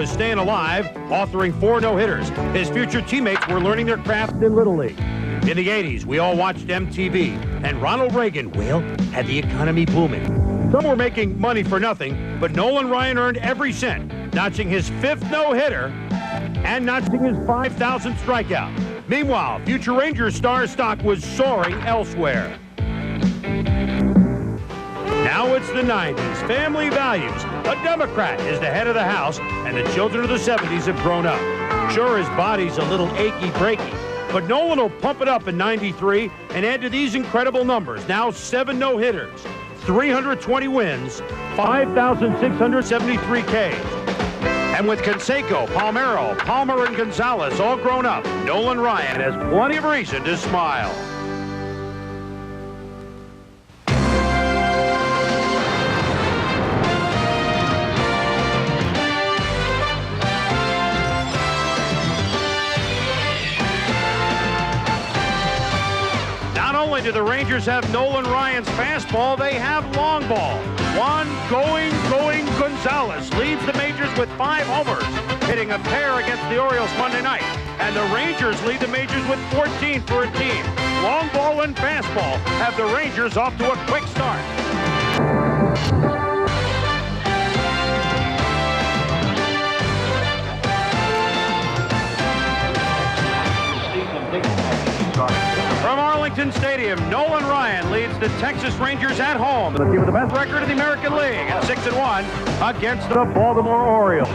was staying alive, authoring 4 no-hitters. His future teammates were learning their craft in Little League. In the 80s, we all watched MTV, and Ronald Reagan, well, had the economy booming. Some were making money for nothing, but Nolan Ryan earned every cent, notching his 5th no-hitter and notching his 5,000th strikeout. Meanwhile, future Rangers star stock was soaring elsewhere. Now it's the 90s. Family values. A Democrat is the head of the house, and the children of the 70s have grown up. Sure, his body's a little achy-breaky, but Nolan will pump it up in 93 and add to these incredible numbers. Now 7 no-hitters, 320 wins, 5,673 Ks. And with Canseco, Palmeiro, Palmer, and Gonzalez all grown up, Nolan Ryan has plenty of reason to smile. Not only do the Rangers have Nolan Ryan's fastball, they have long ball. One going Gonzalez leads the majors with 5 homers, hitting a pair against the Orioles Monday night. And the Rangers lead the majors with 14 for a team. Long ball and fastball have the Rangers off to a quick start. From Arlington Stadium, Nolan Ryan leads the Texas Rangers at home. The team with the best record in the American League at 6-1 against the Baltimore Orioles.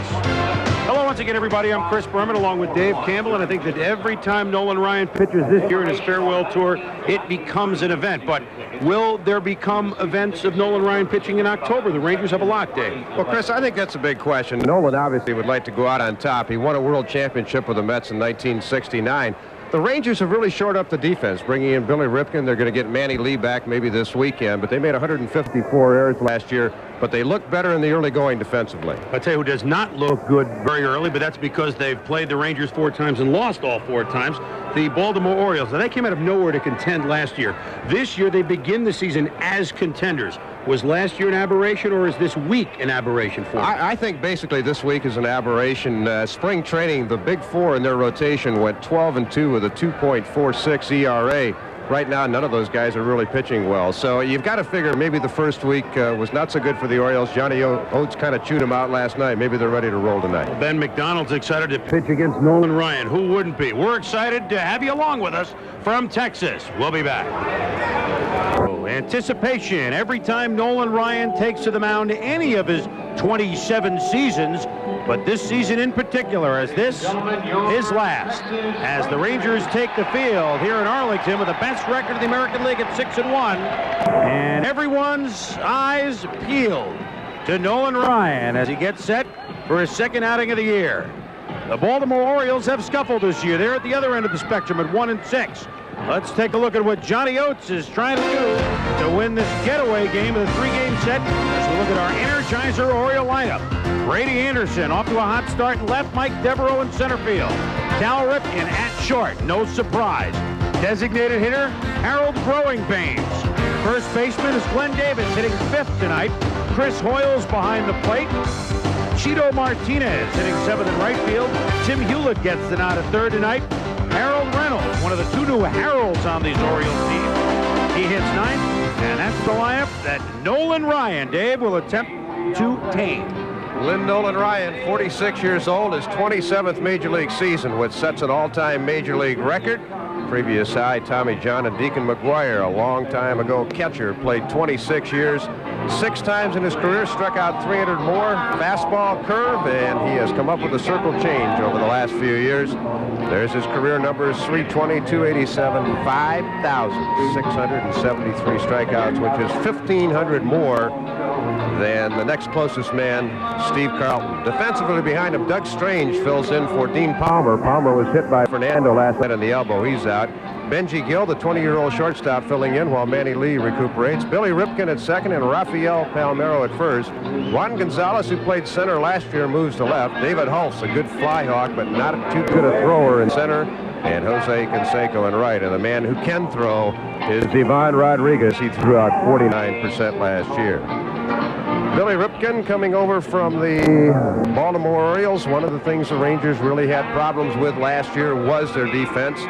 Hello once again, everybody. I'm Chris Berman along with Dave Campbell, and I think that every time Nolan Ryan pitches this year in his farewell tour, it becomes an event. But will there become events of Nolan Ryan pitching in October? The Rangers have a lot, Dave. Well, Chris, I think that's a big question. Nolan obviously would like to go out on top. He won a world championship with the Mets in 1969. The Rangers have really shored up the defense, bringing in Billy Ripken. They're going to get Manny Lee back maybe this weekend, but they made 154 errors last year, but they look better in the early going defensively. I'll tell you who does not look good very early, but that's because they've played the Rangers 4 times and lost all 4 times. The Baltimore Orioles. Now, they came out of nowhere to contend last year. This year, they begin the season as contenders. Was last year an aberration, or is this week an aberration for them? I think basically this week is an aberration. Spring training, the big 4 in their rotation went 12-2 with a 2.46 ERA. Right now, none of those guys are really pitching well. So you've got to figure maybe the first week was not so good for the Orioles. Johnny Oates kind of chewed them out last night. Maybe they're ready to roll tonight. Ben McDonald's excited to pitch against Nolan Ryan. Who wouldn't be? We're excited to have you along with us from Texas. We'll be back. Anticipation every time Nolan Ryan takes to the mound any of his 27 seasons, but this season in particular, as this is last, as the Rangers take the field here in Arlington with the best record in the American League at 6-1, and everyone's eyes peeled to Nolan Ryan as he gets set for his 2nd outing of the year. The Baltimore Orioles have scuffled this year. They're at the other end of the spectrum at 1-6. Let's take a look at what Johnny Oates is trying to do to win this getaway game of the 3-game set as we look at our Energizer Oriole lineup. Brady Anderson off to a hot start in left, Mike Devereaux in center field. Cal Ripken at short, no surprise. Designated hitter, Harold Growing Pains. First baseman is Glenn Davis hitting 5th tonight. Chris Hoyle's behind the plate. Cheeto Martinez hitting 7th in right field. Tim Hewlett gets the nod at 3rd tonight. Harold Reynolds, one of the 2 new Harolds on these Orioles team. He hits 9th, and that's the lineup that Nolan Ryan, Dave, will attempt to tame. Nolan Ryan, 46 years old, his 27th Major League season, which sets an all-time Major League record. Previous high, Tommy John and Deacon McGuire, a long time ago catcher, played 26 years. 6 times in his career, struck out 300 more, fastball, curve, and he has come up with a circle change over the last few years. There's his career numbers: 320, 287, 5,673 strikeouts, which is 1,500 more than the next closest man, Steve Carlton. Defensively behind him, Doug Strange fills in for Dean Palmer. Palmer was hit by Fernando last night on the elbow. He's out. Benji Gill, the 20-year-old shortstop, filling in while Manny Lee recuperates. Billy Ripken at 2nd and Rafael Palmeiro at 1st. Juan Gonzalez, who played center last year, moves to left. David Hulse, a good fly hawk, but not too good a thrower in center. And Jose Canseco in right. And the man who can throw is Devon Rodriguez. He threw out 49% last year. Billy Ripken coming over from the Baltimore Baltimore Orioles. One of the things the Rangers really had problems with last year was their defense.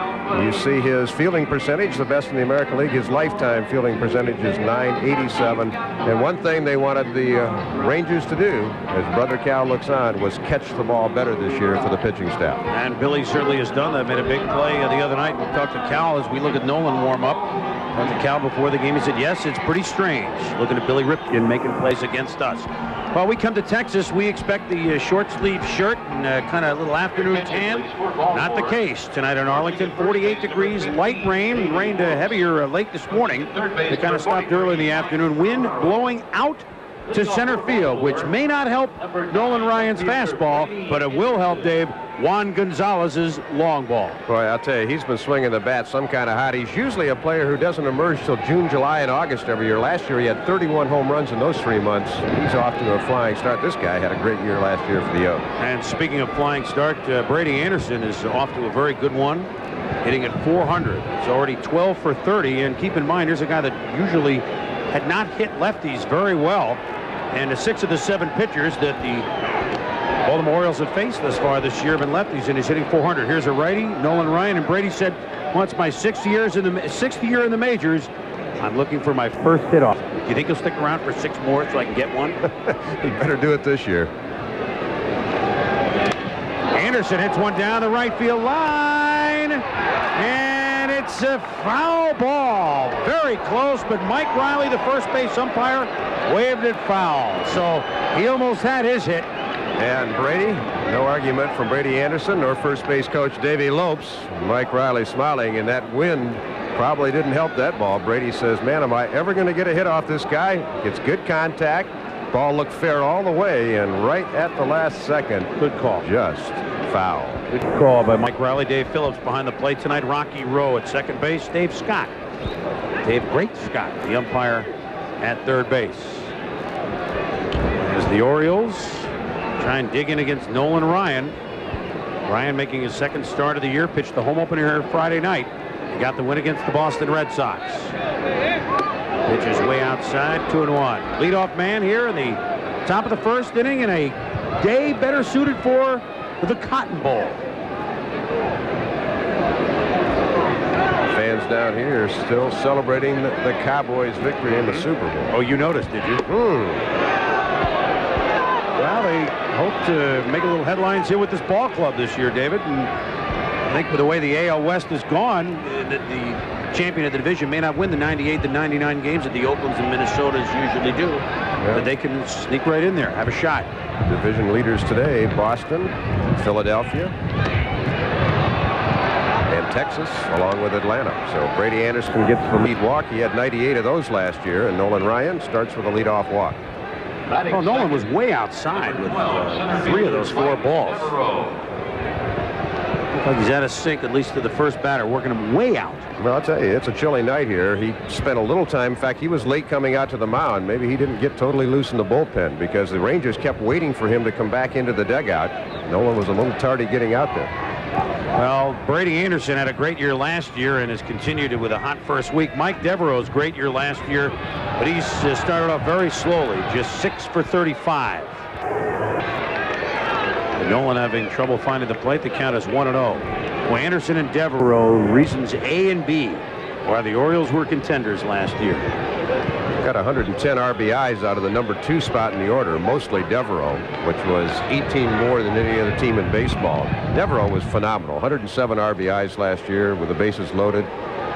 You see his fielding percentage, the best in the American League. His lifetime fielding percentage is .987. And one thing they wanted the Rangers to do, as Brother Cal looks on, was catch the ball better this year for the pitching staff. And Billy certainly has done that. Made a big play the other night. We'll talk to Cal as we look at Nolan warm up. Talked to Cal before the game. He said, yes, it's pretty strange looking at Billy Ripken making plays against us. Well, we come to Texas. We expect the short sleeve shirt and kind of a little afternoon tan. Not the case tonight in Arlington. 48 degrees, light rain. Rained heavier late this morning. It kind of stopped early in the afternoon. Wind blowing out to center field, which may not help Nolan Ryan's fastball, but it will help, Dave, Juan Gonzalez's long ball. Boy, I'll tell you, he's been swinging the bat some kind of hot. He's usually a player who doesn't emerge till June, July, and August every year. Last year, he had 31 home runs in those 3 months. He's off to a flying start. This guy had a great year last year for the O's. And speaking of flying start, Brady Anderson is off to a very good one, hitting at 400. He's already 12 for 30, and keep in mind, here's a guy that usually had not hit lefties very well. And 6 of the 7 pitchers that the Baltimore Orioles have faced thus far this year have been lefties, and he's hitting 400. Here's a righty, Nolan Ryan, and Brady said, well, it's my 6th year in the majors. I'm looking for my first hit off. Do you think he'll stick around for 6 more so I can get one? He better do it this year. Anderson hits one down the right field line, and it's a foul ball. Very close, but Mike Riley, the first base umpire, waved it foul. So he almost had his hit. And Brady, no argument from Brady Anderson nor first base coach Davey Lopes. Mike Riley smiling, and that wind probably didn't help that ball. Brady says, man, am I ever going to get a hit off this guy? Gets good contact. Ball looked fair all the way, and right at the last second, good call. Just foul. Good call by Mike Riley. Dave Phillips behind the plate tonight. Rocky Rowe at second base. Dave Scott. Great Scott, the umpire at third base. As the Orioles try and dig in against Nolan Ryan. Ryan making his 2nd start of the year. Pitched the home opener here Friday night. He got the win against the Boston Red Sox. Pitch is way outside, 2-1. Leadoff man here in the top of the first inning, in a day better suited for the Cotton Bowl. Fans down here still celebrating the Cowboys' victory in the Super Bowl. Oh, you noticed, did you? Well, they hope to make a little headlines here with this ball club this year, David. And I think with the way the AL West has gone, the champion of the division may not win the 98 to 99 games that the Oaklands and Minnesotas usually do. Yeah. But they can sneak right in there, have a shot. Division leaders today, Boston, Philadelphia, and Texas, along with Atlanta. So Brady Anderson gets the lead walk. He had 98 of those last year, and Nolan Ryan starts with a leadoff walk. Well, Nolan was way outside with 3 of those 4 balls. Looks like he's out of sync, at least to the first batter, working him way out. Well, I'll tell you, it's a chilly night here. He spent a little time. In fact, he was late coming out to the mound. Maybe he didn't get totally loose in the bullpen because the Rangers kept waiting for him to come back into the dugout. Nolan was a little tardy getting out there. Well, Brady Anderson had a great year last year and has continued it with a hot first week. Mike Devereaux's great year last year, but he's started off very slowly, just 6 for 35. And Nolan having trouble finding the plate. The count is 1-0. Well, Anderson and Devereaux, reasons A and B why the Orioles were contenders last year. Got 110 RBIs out of the number 2 spot in the order, mostly Devereaux, which was 18 more than any other team in baseball. Devereaux was phenomenal. 107 RBIs last year with the bases loaded,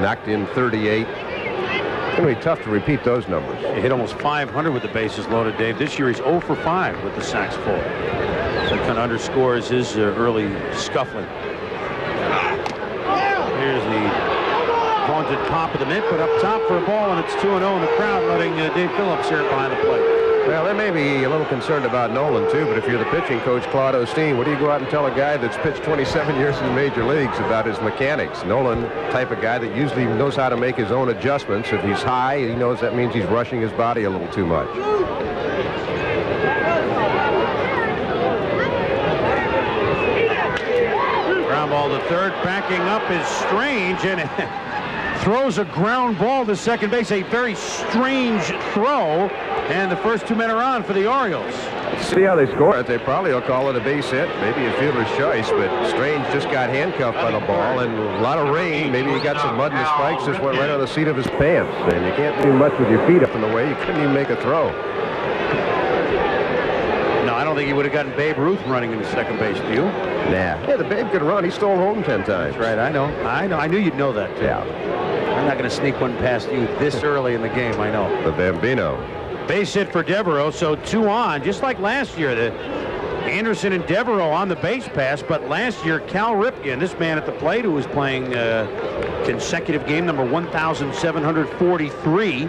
knocked in 38. It's going to be tough to repeat those numbers. He hit almost 500 with the bases loaded, Dave. This year he's 0 for 5 with the sacks full. So it kind of underscores his early scuffling. Here's the vaunted pop of the mitt, but up top for a ball, and it's 2-0 in the crowd, letting Dave Phillips here behind the plate. Well, they may be a little concerned about Nolan, too, but if you're the pitching coach, Claude Osteen, what do you go out and tell a guy that's pitched 27 years in the major leagues about his mechanics? Nolan, type of guy that usually knows how to make his own adjustments. If he's high, he knows that means he's rushing his body a little too much. Ground ball to third, backing up is Strange, and throws a ground ball to second base. A very strange throw, and the first 2 men are on for the Orioles. See how they score it. They probably will call it a base hit, maybe a fielder's choice, but Strange just got handcuffed by the ball, and a lot of rain. Maybe he got some mud in the spikes, just went right on the seat of his pants. And you can't do much with your feet up in the way. You couldn't even make a throw. No, I don't think he would have gotten Babe Ruth running into second base, do you? Nah. Yeah, the Babe could run. He stole home 10 times. That's right, I know. I knew you'd know that, too. Yeah. I'm not going to sneak one past you this early in the game, I know. The Bambino. Base hit for Devereaux, so 2 on, just like last year. Anderson and Devereaux on the base pass, but last year, Cal Ripken, this man at the plate who was playing consecutive game number 1,743.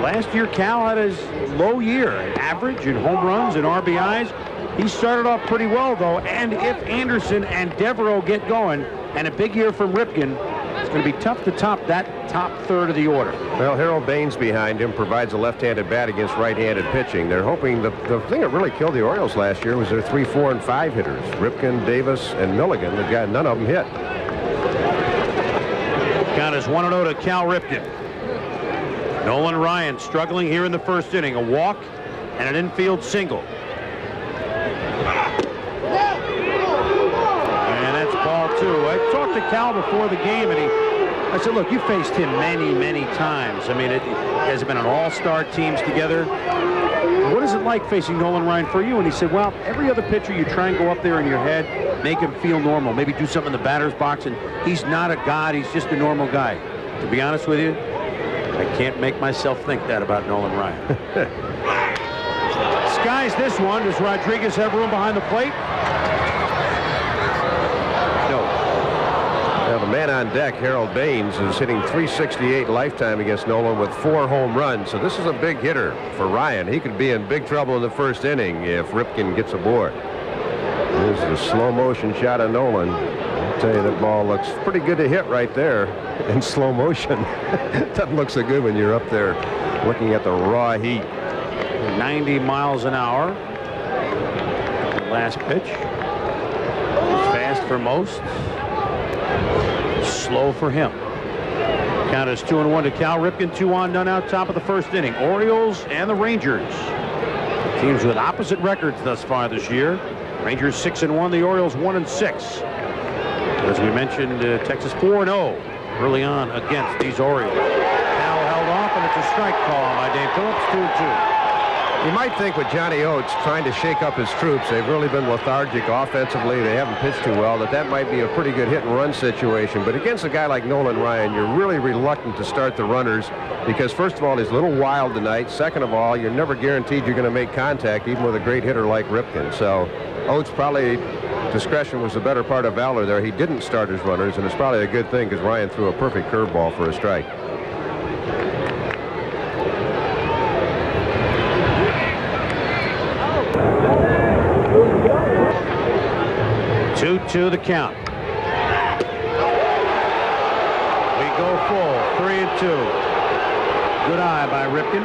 Last year, Cal had his low year, average in home runs and RBIs. He started off pretty well, though, and if Anderson and Devereaux get going, and a big year from Ripken, it's going to be tough to top that top third of the order. Well, Harold Baines behind him provides a left-handed bat against right-handed pitching. They're hoping the thing that really killed the Orioles last year was their 3, 4, and 5 hitters. Ripken, Davis, and Milligan. They've got none of them hit. Count is 1-0 to Cal Ripken. Nolan Ryan struggling here in the first inning. A walk and an infield single. And that's ball 2. I talked to Cal before the game, and I said, look, you faced him many, many times. I mean, you guys have been on all-star teams together. What is it like facing Nolan Ryan for you? And he said, well, every other pitcher, you try and go up there in your head, make him feel normal, maybe do something in the batter's box, and he's not a god, he's just a normal guy. To be honest with you, I can't make myself think that about Nolan Ryan. Skies this one. Does Rodriguez have room behind the plate? No. Now, the man on deck, Harold Baines, is hitting .368 lifetime against Nolan with 4 home runs. So this is a big hitter for Ryan. He could be in big trouble in the first inning if Ripken gets aboard. Here's the slow motion shot of Nolan. I'll tell you, that ball looks pretty good to hit right there in slow motion. Doesn't look so good when you're up there looking at the raw heat. 90 miles an hour. Last pitch. Fast for most. Slow for him. Count is 2-1 to Cal Ripken. 2 on, none out, top of the first inning. Orioles and the Rangers. Teams with opposite records thus far this year. Rangers 6-1, the Orioles 1-6. As we mentioned, Texas 4-0 early on against these Orioles. Cal held off, and it's a strike call by Dave Phillips, 2-2. You might think with Johnny Oates trying to shake up his troops, they've really been lethargic offensively. They haven't pitched too well, that might be a pretty good hit-and-run situation. But against a guy like Nolan Ryan, you're really reluctant to start the runners because, first of all, he's a little wild tonight. Second of all, you're never guaranteed you're going to make contact, even with a great hitter like Ripken. So Oates probably, discretion was the better part of valor there. He didn't start his runners, and it's probably a good thing because Ryan threw a perfect curveball for a strike. 2-2 the count. We go full, 3-2. Good eye by Ripken.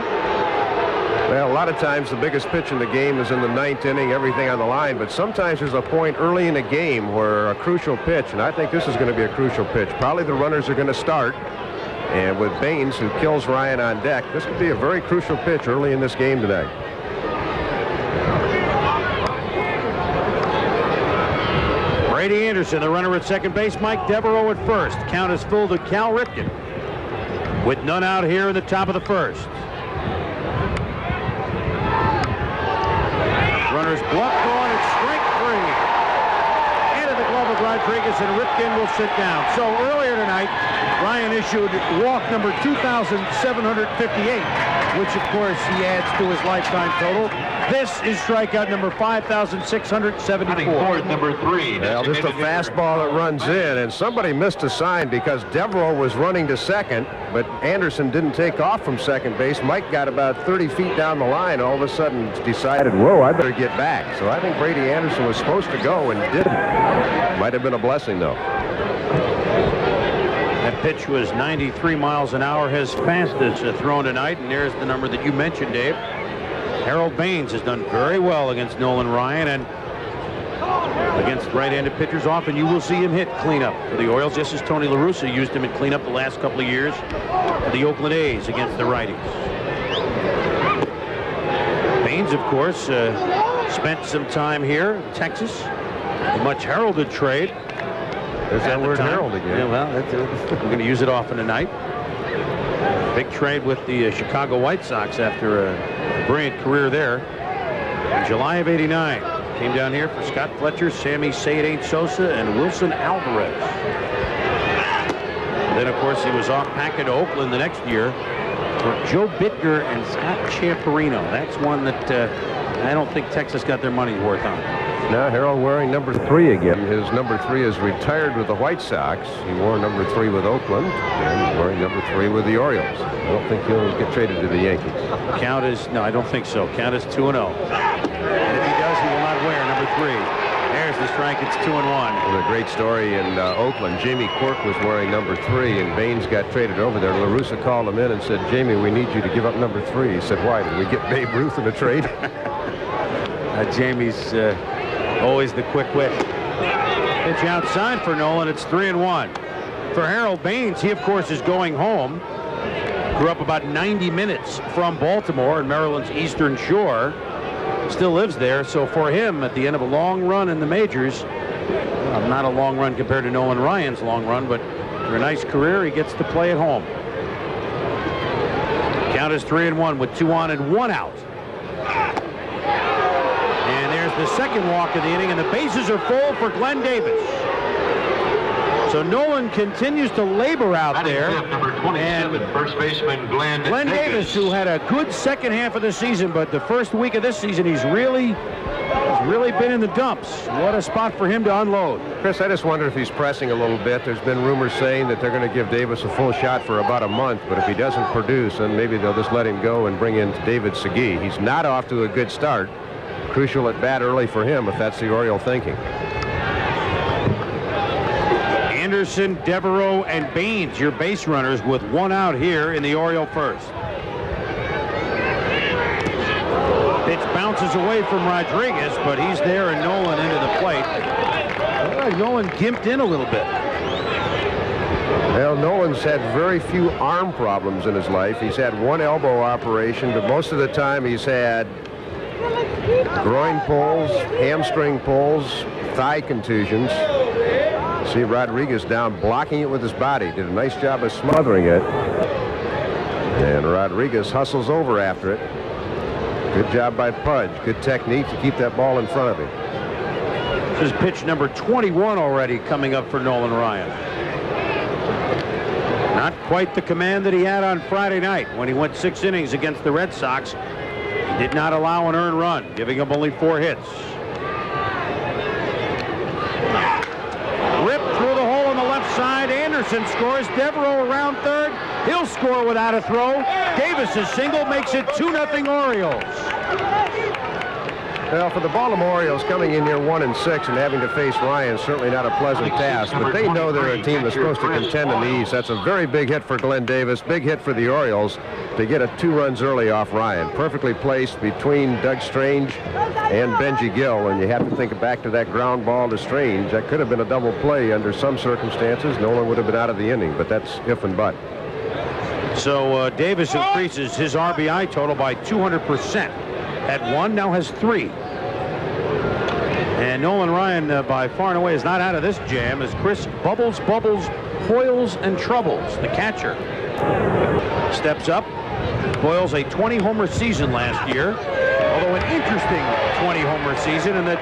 Well, a lot of times the biggest pitch in the game is in the 9th inning, everything on the line, but sometimes there's a point early in the game where a crucial pitch, and I think this is going to be a crucial pitch. Probably the runners are going to start, and with Baines, who kills Ryan on deck, this could be a very crucial pitch early in this game tonight. Brady Anderson, the runner at second base. Mike Devereaux at first. Count is full to Cal Ripken with none out here in the top of the first. Runners bluff going, it's strike 3. Into the glove of Rodriguez, and Ripken will sit down. So earlier tonight, Ryan issued walk number 2,758, which of course he adds to his lifetime total. This is strikeout number 5,674. Number 3. Well, just a fastball that runs in, and somebody missed a sign because Devereaux was running to second, but Anderson didn't take off from second base. Mike got about 30 feet down the line, all of a sudden decided, whoa, I better get back. So I think Brady Anderson was supposed to go and didn't. Might have been a blessing, though. That pitch was 93 miles an hour, his fastest thrown tonight, and there's the number that you mentioned, Dave. Harold Baines has done very well against Nolan Ryan, and against right-handed pitchers often you will see him hit cleanup for the Orioles, just as Tony La Russa used him in cleanup the last couple of years for the Oakland A's against the righties. Baines, of course, spent some time here in Texas. A much heralded trade. There's that word herald again. Yeah, well, we're going to use it often tonight. Big trade with the Chicago White Sox after a brilliant career there. In July of '89, came down here for Scott Fletcher, Sammy Saint Sosa, and Wilson Alvarez. And then, of course, he was off packing to Oakland the next year for Joe Bittger and Scott Champerino. That's one that I don't think Texas got their money's worth on. Now Harold wearing number 3 again. His number 3 is retired with the White Sox. He wore number 3 with Oakland and wearing number 3 with the Orioles. I don't think he'll get traded to the Yankees. Count is, no, I don't think so. Count is 2-0. And if he does, he will not wear number 3. There's the strike. It's 2-1. Well, a great story in Oakland. Jamie Quirk was wearing number 3, and Baines got traded over there. La Russa called him in and said, "Jamie, we need you to give up number 3." He said, "Why? Did we get Babe Ruth in a trade?" Jamie's always the quick wit. Pitch outside for Nolan. It's 3-1. For Harold Baines, he, of course, is going home. Grew up about 90 minutes from Baltimore and Maryland's Eastern Shore. Still lives there, so for him, at the end of a long run in the majors, not a long run compared to Nolan Ryan's long run, but for a nice career, he gets to play at home. Count is 3-1 with 2 on and 1 out. And there's the second walk of the inning, and the bases are full for Glenn Davis. So Nolan continues to labor out there. Number 27, first baseman Glenn Davis, who had a good second half of the season, but the first week of this season, he's really been in the dumps. What a spot for him to unload. Chris, I just wonder if he's pressing a little bit. There's been rumors saying that they're going to give Davis a full shot for about a month, but if he doesn't produce, then maybe they'll just let him go and bring in David Segui. He's not off to a good start. Crucial at bat early for him, if that's the Oriole thinking. Anderson, Devereaux, and Baines, your base runners, with 1 out here in the Oriole first. Pitch bounces away from Rodriguez, but he's there and Nolan into the plate. Nolan gimped in a little bit. Well, Nolan's had very few arm problems in his life. He's had 1 elbow operation, but most of the time he's had groin pulls, hamstring pulls, thigh contusions. See Rodriguez down blocking it with his body. Did a nice job of smothering it. And Rodriguez hustles over after it. Good job by Pudge. Good technique to keep that ball in front of him. This is pitch number 21 already coming up for Nolan Ryan. Not quite the command that he had on Friday night when he went 6 innings against the Red Sox. He did not allow an earned run, giving up only 4 hits. Ripped through the hole on the left side. Anderson scores. Devereaux around third. He'll score without a throw. Davis's single makes it 2-0 Orioles. Well, for the Baltimore Orioles, coming in here 1-6 and having to face Ryan, certainly not a pleasant task, but they know they're a team that's supposed to contend in the East. That's a very big hit for Glenn Davis, big hit for the Orioles to get 2 runs early off Ryan. Perfectly placed between Doug Strange and Benji Gill, and you have to think back to that ground ball to Strange. That could have been a double play under some circumstances. Nolan would have been out of the inning, but that's if and but. So Davis increases his RBI total by 200%. Had 1, now has 3. And Nolan Ryan, by far and away, is not out of this jam as Chris Bubbles, Hoyles, and Troubles, the catcher, steps up. Hoyles a 20-homer season last year, although an interesting 20-homer season in that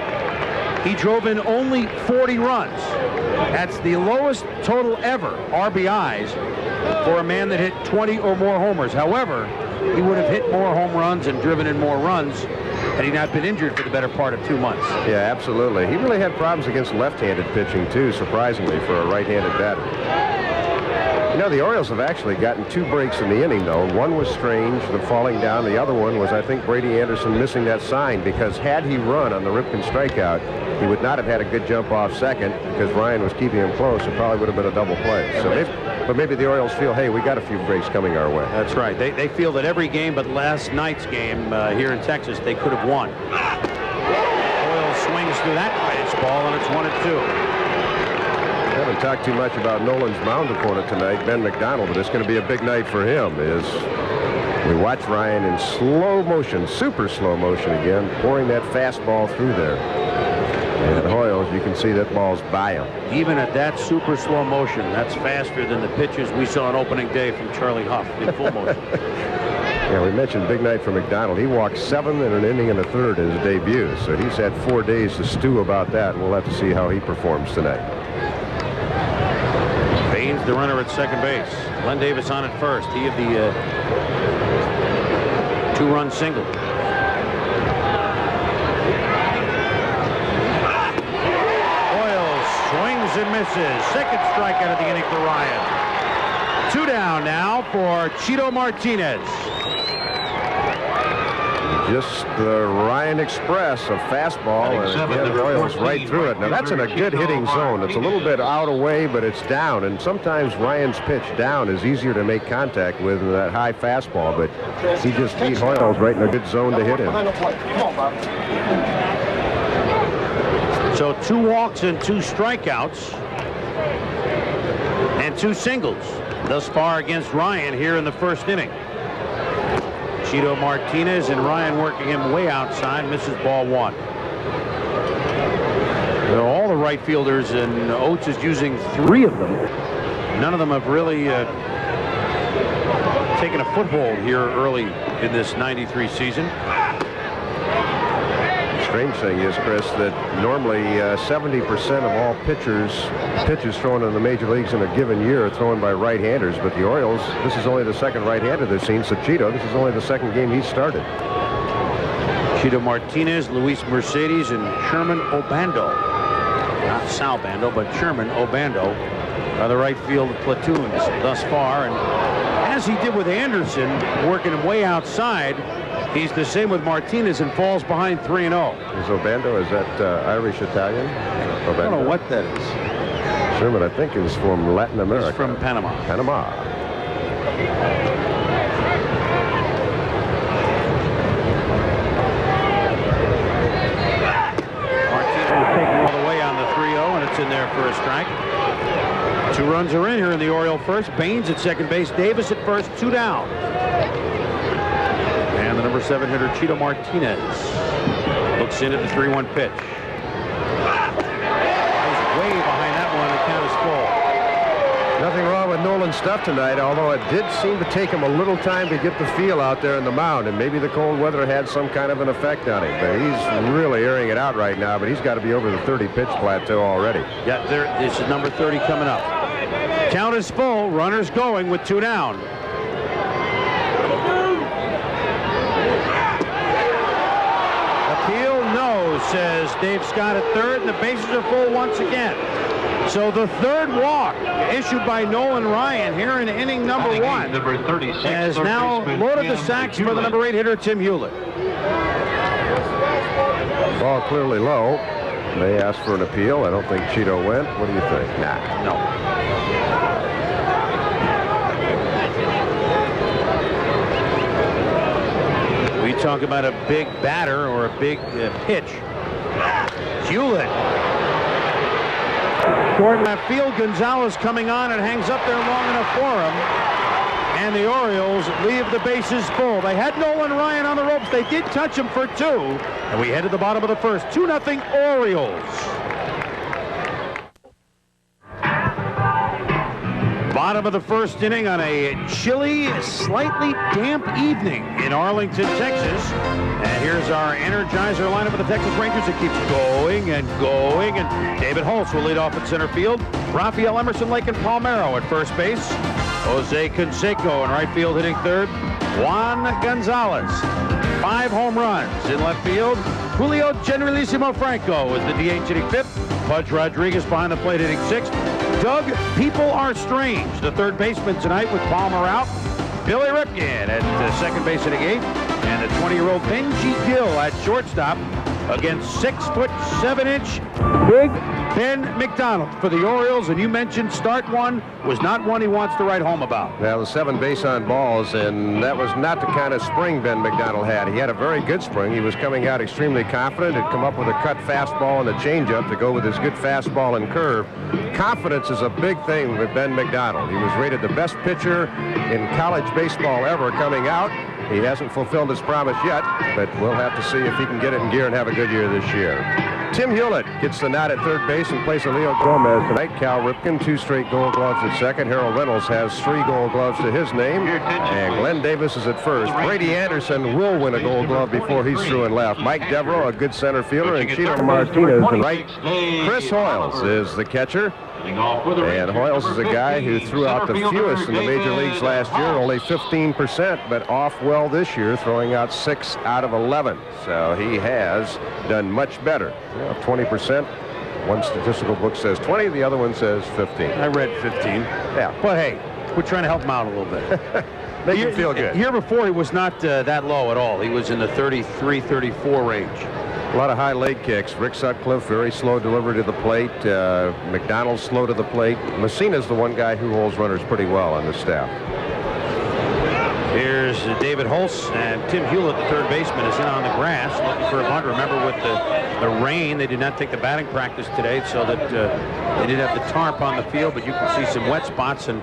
he drove in only 40 runs. That's the lowest total ever, RBIs, for a man that hit 20 or more homers. However, he would have hit more home runs and driven in more runs had he not been injured for the better part of 2 months. Yeah, absolutely. He really had problems against left-handed pitching, too, surprisingly, for a right-handed batter. You know, the Orioles have actually gotten 2 breaks in the inning, though. One was Strange, the falling down. The other one was, I think, Brady Anderson missing that sign, because had he run on the Ripken strikeout, he would not have had a good jump off second because Ryan was keeping him close. It probably would have been a double play. So but maybe the Orioles feel, hey, we got a few breaks coming our way. That's right. They feel that every game but last night's game here in Texas, they could have won. Hoyle swings through that fastball, and it's 1-2. I haven't talked too much about Nolan's mound opponent tonight, Ben McDonald, but it's going to be a big night for him. We watch Ryan in slow motion, super slow motion again, pouring that fastball through there. And at Hoyles, you can see that ball's by him. Even at that super slow motion, that's faster than the pitches we saw on opening day from Charlie Huff in full motion. Yeah, we mentioned big night for McDonald. He walked 7 in an inning and a third in his debut, so he's had 4 days to stew about that, and we'll have to see how he performs tonight. Baines, the runner at second base. Glenn Davis on at first. He had the two-run single. Swings and misses. Second strikeout of the inning for Ryan. 2 down now for Chito Martinez. Just the Ryan Express, a fastball, and again, Royals right through it. Now that's in a good hitting zone. It's a little bit out away, but it's down, and sometimes Ryan's pitch down is easier to make contact with than that high fastball, but he just beat Hoyles right in a good zone to hit him. So 2 walks and 2 strikeouts and 2 singles thus far against Ryan here in the first inning. Chito Martinez and Ryan working him way outside, misses ball 1. All the right fielders, and Oates is using 3 of them. None of them have really taken a foothold here early in this '93 season. Strange thing is, Chris, that normally 70% of all pitches thrown in the major leagues in a given year are thrown by right-handers, but the Orioles, this is only the second right-hander they've seen. So Chito, this is only the second game he's started. Chito Martinez, Luis Mercedes, and Sherman Obando. Not Sal Bando, but Sherman Obando are the right field platoons thus far. And as he did with Anderson, working him way outside, he's the same with Martinez and falls behind 3-0. Is Obando, is that Irish-Italian? I don't know what that is. Sherman, I think, is from Latin America. He's from Panama. Panama. Martinez taking all the way on the 3-0, and it's in there for a strike. 2 runs are in here in the Oriole first. Baines at second base. Davis at first. 2 down. And the number 7 hitter, Chito Martinez, looks in at the 3-1 pitch. He's way behind that one. The count is full. Nothing wrong with Nolan's stuff tonight, although it did seem to take him a little time to get the feel out there in the mound, and maybe the cold weather had some kind of an effect on him. But he's really airing it out right now, but he's got to be over the 30-pitch plateau already. Yeah, this is number 30 coming up. Count is full. Runners going with 2 down. Says Dave Scott at third, and the bases are full once again. So the 3rd walk issued by Nolan Ryan here in inning number 1 number 36, has now loaded the sacks for the number 8 hitter, Tim Hewlett. Ball clearly low. They asked for an appeal. I don't think Chito went. What do you think? Nah. No. We talk about a big batter or a big pitch. Hewlett. Short left field. Gonzalez coming on and hangs up there long enough for him. And the Orioles leave the bases full. They had Nolan Ryan on the ropes. They did touch him for 2. And we head to the bottom of the first. 2-0 Orioles. Bottom of the first inning on a chilly, slightly damp evening in Arlington, Texas. And here's our Energizer lineup of the Texas Rangers. It keeps going and going. And David Holtz will lead off at center field. Rafael Emerson, Lake, and Palmero at first base. Jose Canseco in right field hitting third. Juan Gonzalez. 5 home runs in left field. Julio Generalissimo Franco is the DH hitting fifth. Pudge Rodriguez behind the plate hitting sixth. Doug People Are Strange, the third baseman tonight with Palmer out. Billy Ripken at second base hitting eighth. And the 20-year-old Benji Gill at shortstop against 6'7" Big Ben McDonald for the Orioles. And you mentioned start one was not one he wants to write home about. Well, the 7 base on balls, and that was not the kind of spring Ben McDonald had. He had a very good spring. He was coming out extremely confident. Had come up with a cut fastball and a changeup to go with his good fastball and curve. Confidence is a big thing with Ben McDonald. He was rated the best pitcher in college baseball ever coming out. He hasn't fulfilled his promise yet, but we'll have to see if he can get it in gear and have a good year this year. Tim Hewlett gets the nod at third base in place of Leo Gomez tonight. Cal Ripken, 2 straight Gold Gloves at second. Harold Reynolds has 3 Gold Gloves to his name. And Glenn Davis is at first. Brady Anderson will win a Gold Glove before he's through and left. Mike Devereaux, a good center fielder, and Chino Martinez in right. Chris Hoyles is the catcher. And Hoyles is a guy who threw out the fewest in the major leagues last year, only 15%, but off well this year, throwing out 6 out of 11. So he has done much better. 20%. One statistical book says 20, the other one says 15. I read 15. Yeah. But hey, we're trying to help him out a little bit. Make him feel good. Year before, he was not that low at all. He was in the 33, 34 range. A lot of high leg kicks. Rick Sutcliffe, very slow delivery to the plate. McDonald slow to the plate. Messina's the one guy who holds runners pretty well on the staff. Here's David Holtz, and Tim Hewlett, the third baseman, is in on the grass looking for a bunt. Remember, with the rain, they did not take the batting practice today, so that they did have the tarp on the field, but you can see some wet spots, and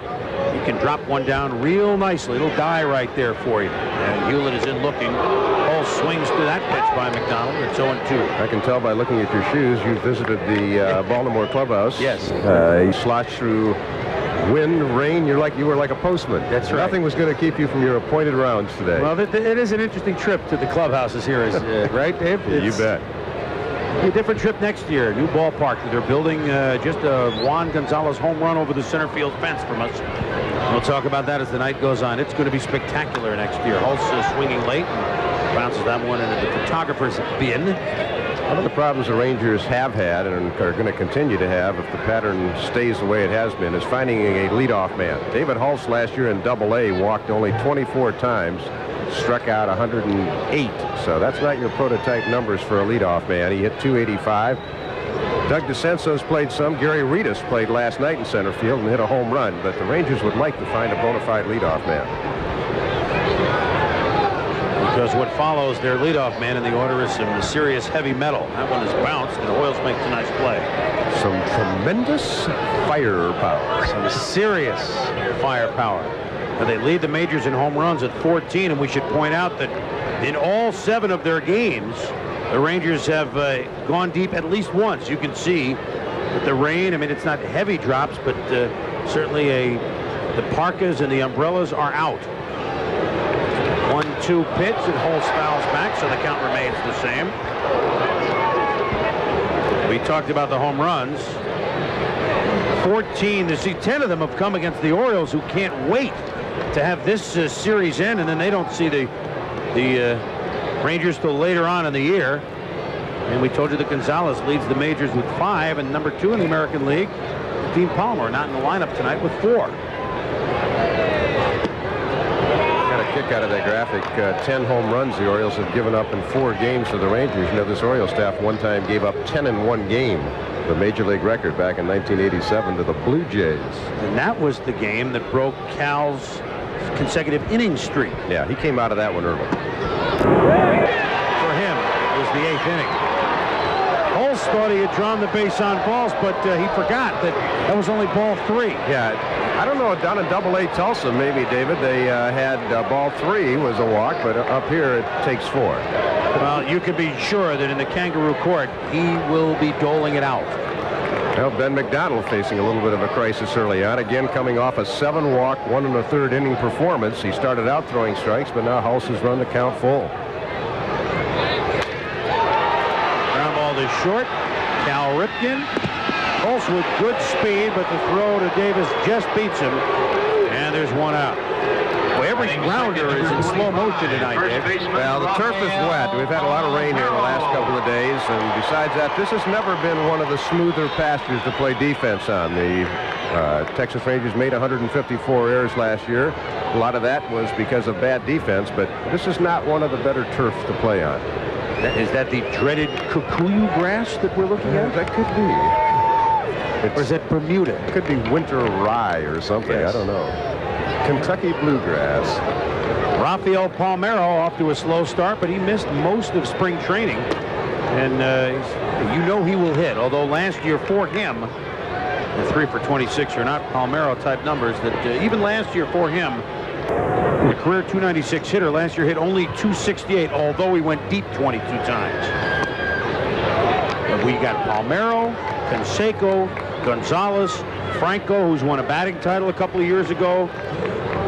you can drop one down real nicely. It'll die right there for you. And Hewlett is in looking. Holtz swings to that pitch by McDonald. It's 0-2. I can tell by looking at your shoes, you visited the Baltimore clubhouse. Yes. You sloshed through wind, rain. You were like a postman. That's right. Nothing was going to keep you from your appointed rounds today. Well, it is an interesting trip to the clubhouses here, right, Dave? You bet. A different trip next year. New ballpark that they're building, just a Juan Gonzalez home run over the center field fence from us. We'll talk about that as the night goes on. It's going to be spectacular next year. Holtz swinging late and bounces that one into the photographer's bin. One of the problems the Rangers have had and are going to continue to have if the pattern stays the way it has been is finding a leadoff man. David Holtz last year in Double-A walked only 24 times, struck out 108. So that's not your prototype numbers for a leadoff man. He hit 285. Doug DeCenso's played some. Gary Reedus played last night in center field and hit a home run, but the Rangers would like to find a bona fide leadoff man. Because what follows their leadoff man in the order is some serious heavy metal. That one is bounced, and Hoyles makes a nice play. Some tremendous firepower. Some serious firepower. Now, they lead the majors in home runs at 14, and we should point out that in all 7 of their games, the Rangers have gone deep at least once. You can see with the rain, I mean, it's not heavy drops, but certainly the parkas and the umbrellas are out. 1-2 pitch, and Holtz fouls back, so the count remains the same. We talked about the home runs. 14, to see 10 of them have come against the Orioles, who can't wait to have this series end, and then they don't see the Rangers till later on in the year. And we told you that Gonzalez leads the majors with 5, and number 2 in the American League, Dean Palmer, not in the lineup tonight with 4. Kick out of that graphic. 10 home runs the Orioles have given up in 4 games to the Rangers. You know, this Orioles staff one time gave up 10 in 1 game, the major league record back in 1987 to the Blue Jays. And that was the game that broke Cal's consecutive inning streak. Yeah, he came out of that one early. For him, it was the 8th inning. Holtz thought he had drawn the base on balls, but he forgot that was only ball 3. Yeah. I don't know, down in Double-A Tulsa, maybe, David, they had ball 3 was a walk, but up here it takes 4. Well, you can be sure that in the Kangaroo Court, he will be doling it out. Well, Ben McDonald facing a little bit of a crisis early on. Again, coming off a 7-walk, 1 1/3 inning performance. He started out throwing strikes, but now Holtz has run the count full. Ground ball is short. Cal Ripken. Holtz with good speed, but the throw to Davis just beats him, and there's 1 out. Well, every grounder is in slow motion tonight, Dave. Well, the turf is wet. We've had a lot of rain here in the last couple of days, and besides that, this has never been one of the smoother pastures to play defense on. The Texas Rangers made 154 errors last year. A lot of that was because of bad defense, but this is not one of the better turfs to play on. Is that the dreaded Kikuyu grass that we're looking at? That could be. Or is it Bermuda? It could be winter rye or something. Yes. I don't know. Kentucky bluegrass. Rafael Palmeiro off to a slow start, but he missed most of spring training. And you know he will hit, although last year for him, the 3 for 26 are not Palmeiro type numbers, that even last year for him, a career 296 hitter. Last year hit only 268, although he went deep 22 times. But we got Palmeiro, Canseco, Gonzalez, Franco, who's won a batting title a couple of years ago,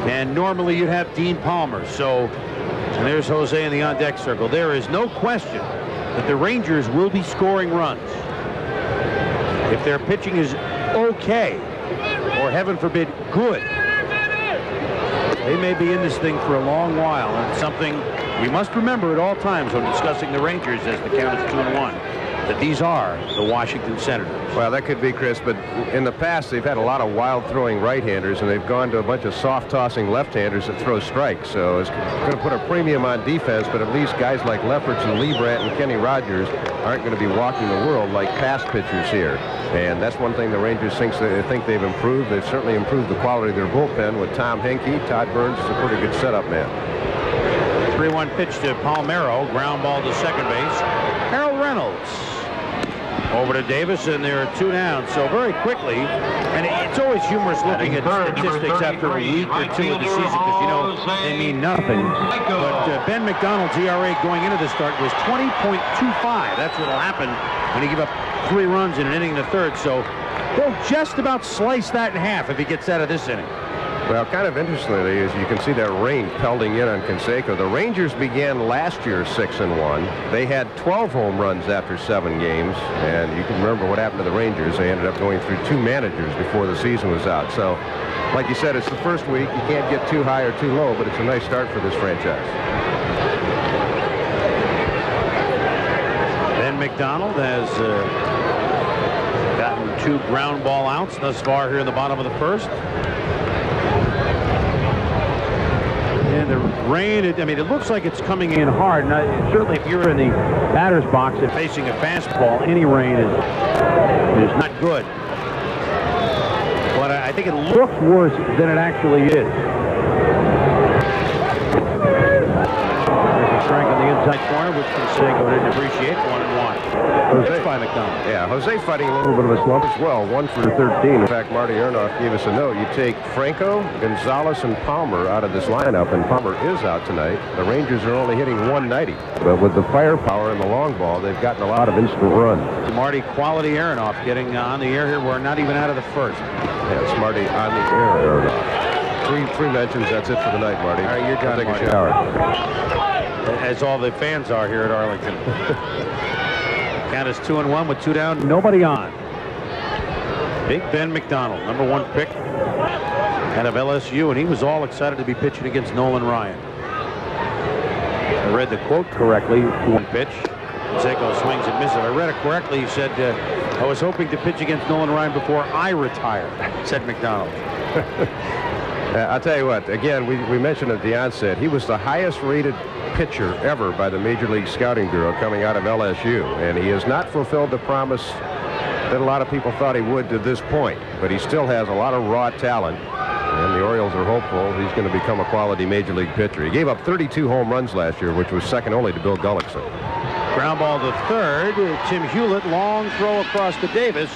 and normally you'd have Dean Palmer. So, and there's Jose in the on-deck circle. There is no question that the Rangers will be scoring runs. If their pitching is okay, or heaven forbid, good, they may be in this thing for a long while, and it's something we must remember at all times when discussing the Rangers, as the count is 2-1, that these are the Washington Senators. Well, that could be, Chris, but in the past they've had a lot of wild-throwing right-handers, and they've gone to a bunch of soft-tossing left-handers that throw strikes. So it's going to put a premium on defense, but at least guys like Lefferts and Liebrandt and Kenny Rogers aren't going to be walking the world like past pitchers here. And that's one thing the Rangers think they've improved. They've certainly improved the quality of their bullpen with Tom Henke. Todd Burns is a pretty good setup man. 3-1 pitch to Palmeiro. Ground ball to second base. Harold Reynolds over to Davis, and there are 2 down. So very quickly, and it's always humorous looking at statistics after a week or 2 of the season, because you know they mean nothing. But Ben McDonald's ERA going into the start was 20.25. That's what'll happen when he give up 3 runs in an inning in the third. So he'll just about slice that in half if he gets out of this inning. Well, kind of interestingly, as you can see that rain pelting in on Canseco. The Rangers began last year 6-1. They had 12 home runs after 7 games, and you can remember what happened to the Rangers. They ended up going through 2 managers before the season was out. So, like you said, it's the first week. You can't get too high or too low, but it's a nice start for this franchise. Ben McDonald has gotten 2 ground ball outs thus far here in the bottom of the first. And the rain, I mean, it looks like it's coming in hard. Now, certainly if you're in the batter's box and facing a fastball, any rain is not good. But I think it looks worse than it actually is. There's a strike on the inside corner, which Canseco didn't appreciate. 1-1. Jose by McDonald. Yeah, Jose fighting a little bit of a slump as well. 1 for 13. In fact, Marty Aronoff gave us a note. You take Franco, Gonzalez, and Palmer out of this lineup, and Palmer is out tonight. The Rangers are only hitting 190. But with the firepower and the long ball, they've gotten a lot of instant runs. Marty, quality Aronoff getting on the air here. We're not even out of the first. Yeah, it's Marty on the air, Aronoff. Three mentions. That's it for the night, Marty. All right, you're done, take Marty. a shower. As all the fans are here at Arlington. Count is 2-1 with 2 down, nobody on. Big Ben McDonald, #1 pick out of LSU, and he was all excited to be pitching against Nolan Ryan. I read the quote correctly. 1 pitch. Canseco swings and misses. If I read it correctly, he said, I was hoping to pitch against Nolan Ryan before I retire, said McDonald. I'll tell you what, again, we mentioned at the onset, he was the highest rated pitcher ever by the Major League Scouting Bureau coming out of LSU, and he has not fulfilled the promise that a lot of people thought he would to this point, but he still has a lot of raw talent, and the Orioles are hopeful he's going to become a quality Major League pitcher. He gave up 32 home runs last year, which was second only to Bill Gullickson. Ground ball to third. Tim Hewlett, long throw across to Davis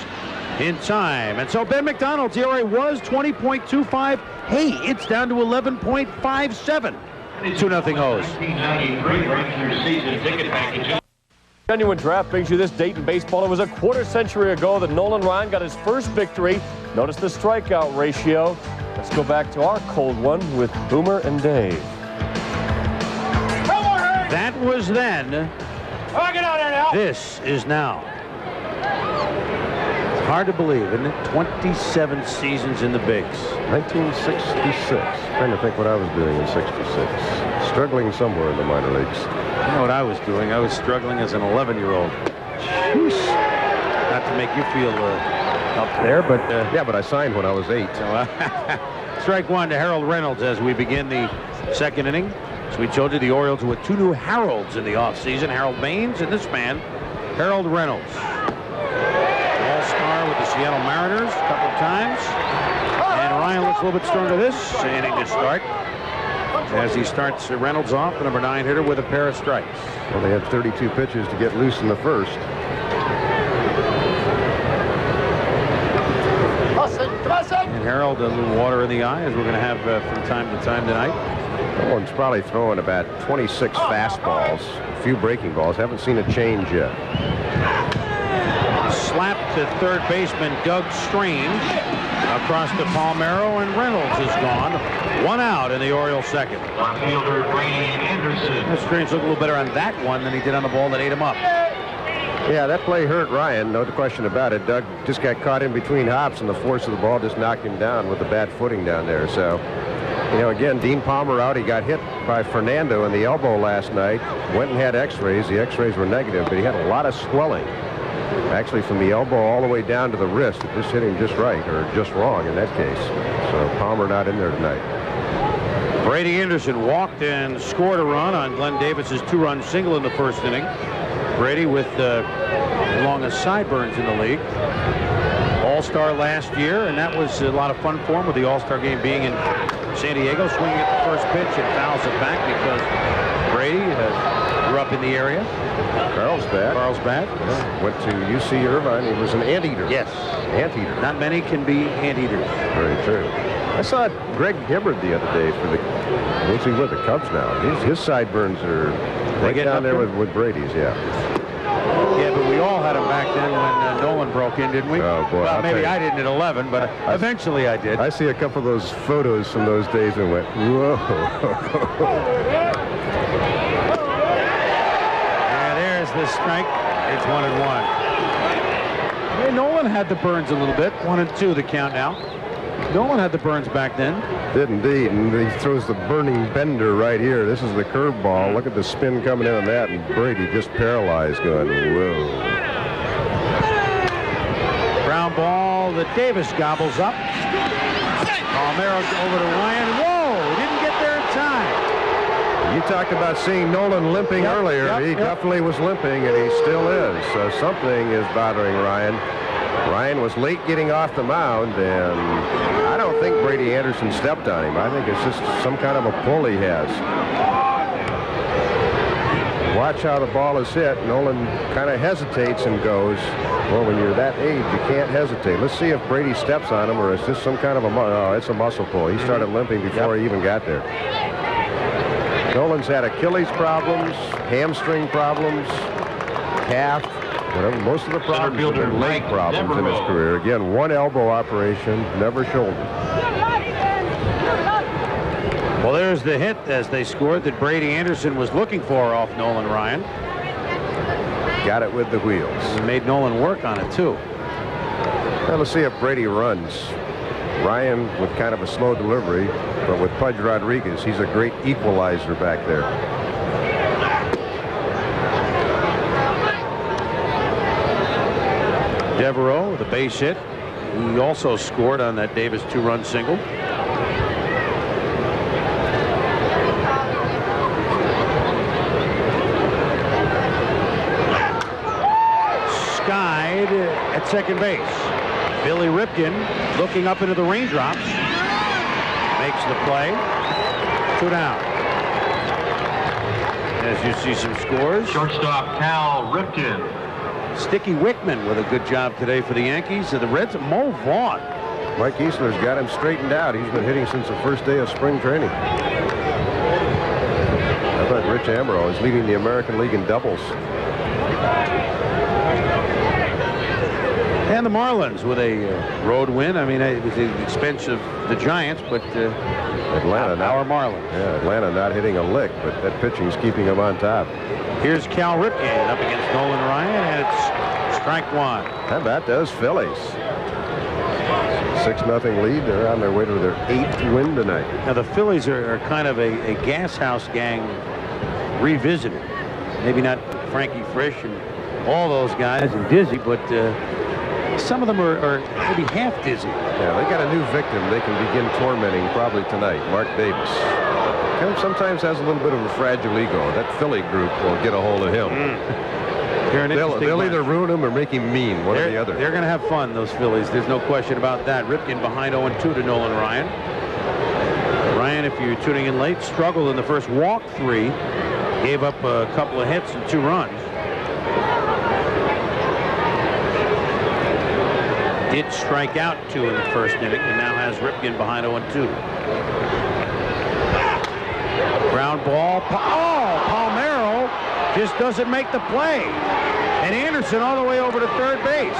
in time. And so Ben McDonald's ERA was 20.25. Hey, it's down to 11.57. 2-0 O's. Genuine Draft brings you this date in baseball. It was a quarter century ago that Nolan Ryan got his first victory. Notice the strikeout ratio. Let's go back to our cold one with Boomer and Dave. That was then. This is now. It's hard to believe, isn't it? 27 seasons in the bigs. 1966. Trying to think what I was doing in 66. Struggling somewhere in the minor leagues. You know what I was doing? I was struggling as an 11-year-old. Not to make you feel up there, but... yeah, but I signed when I was 8. Strike 1 to Harold Reynolds as we begin the second inning. As we told you, the Orioles with 2 new Harolds in the offseason. Harold Baines and this man, Harold Reynolds. All-star with the Seattle Mariners a couple of times. And Ryan looks a little bit stronger this inning to start. As he starts Reynolds off, the #9 hitter, with a pair of strikes. Well, they had 32 pitches to get loose in the first. And Harold, a little water in the eye, as we're going to have from time to time tonight. Nolan's probably throwing about 26 fastballs, a few breaking balls. Haven't seen a change yet. Slap to third baseman Doug Strange. Across to Palmeiro, and Reynolds is gone. 1 out in the Orioles second. Left fielder Brady Anderson. Strange looked a little better on that one than he did on the ball that ate him up. Yeah, that play hurt Ryan, no question about it. Doug just got caught in between hops, and the force of the ball just knocked him down with the bad footing down there. So, you know, again, Dean Palmer out. He got hit by Fernando in the elbow last night. Went and had x-rays. The x-rays were negative, but he had a lot of swelling. Actually, from the elbow all the way down to the wrist. It just hit him just right, or just wrong in that case. So Palmer not in there tonight. Brady Anderson walked and scored a run on Glenn Davis's 2-run single in the first inning. Brady with the longest sideburns in the league. All-Star last year, and that was a lot of fun for him, with the All-Star game being in San Diego. Swinging at the first pitch and fouls it back because Brady grew up in the area. Carlsbad. Yeah. Went to UC Irvine. He was an anteater. Yes. Anteater. Not many can be anteaters. Very true. I saw Greg Hibbard the other day for the, what's he with, the Cubs now. His sideburns are right down there with Brady's, yeah. Yeah, but we all had him back then when Nolan broke in, didn't we? Oh, boy. Well, maybe I didn't at 11, but eventually I did. I see a couple of those photos from those days and went, whoa. The strike. It's 1-1. Yeah, Nolan had the burns a little bit. 1-2 the count now. Nolan had the burns back then. Did indeed, and he throws the burning bender right here. This is the curveball. Look at the spin coming in on that, and Brady just paralyzed, going, whoa. Ground ball that Davis gobbles up. Palmeiro over to Ryan. Whoa! Didn't get there in time. You talked about seeing Nolan limping earlier. He definitely was limping, and he still is. So something is bothering Ryan. Ryan was late getting off the mound, and I don't think Brady Anderson stepped on him. I think it's just some kind of a pull he has. Watch how the ball is hit. Nolan kind of hesitates and goes. Well, when you're that age, you can't hesitate. Let's see if Brady steps on him, or is this some kind of a... Oh, it's a muscle pull. He started limping before he even got there. Nolan's had Achilles problems, hamstring problems, calf, whatever. Most of the problems have been leg problems in his career. Again, one elbow operation, never shoulder. Well, there's the hit as they scored that Brady Anderson was looking for off Nolan Ryan. Got it with the wheels. He made Nolan work on it, too. Well, let's see if Brady runs. Ryan with kind of a slow delivery, but with Pudge Rodriguez, he's a great equalizer back there. Devereaux, the base hit. He also scored on that Davis 2-run single. Skied at second base. Billy Ripken looking up into the raindrops. Makes the play. 2 down. As you see some scores. Shortstop Cal Ripken. Sticky Wickman with a good job today for the Yankees. The Reds, Mo Vaughn. Mike Easler's got him straightened out. He's been hitting since the first day of spring training. I thought Rich Amaro is leading the American League in doubles. And the Marlins with a road win. I mean, it was at the expense of the Giants, but Atlanta, our Marlins. Yeah, Atlanta not hitting a lick, but that pitching's keeping them on top. Here's Cal Ripken up against Nolan Ryan, and it's strike 1. How about those Phillies? 6-0 lead. They're on their way to their 8th win tonight. Now, the Phillies are kind of a gas house gang revisited. Maybe not Frankie Frisch and all those guys and Dizzy, but some of them are maybe half dizzy. Yeah, they got a new victim they can begin tormenting probably tonight, Mark Davis. Kind of sometimes has a little bit of a fragile ego. That Philly group will get a hold of him. They'll either ruin him or make him mean, one or the other. They're going to have fun, those Phillies. There's no question about that. Ripken behind 0-2 to Nolan Ryan. Ryan, if you're tuning in late, struggled in the first walk 3. Gave up a couple of hits and 2 runs. Did strike out 2 in the first inning, and now has Ripken behind 0-2. Ground ball. Palmeiro just doesn't make the play. And Anderson all the way over to third base.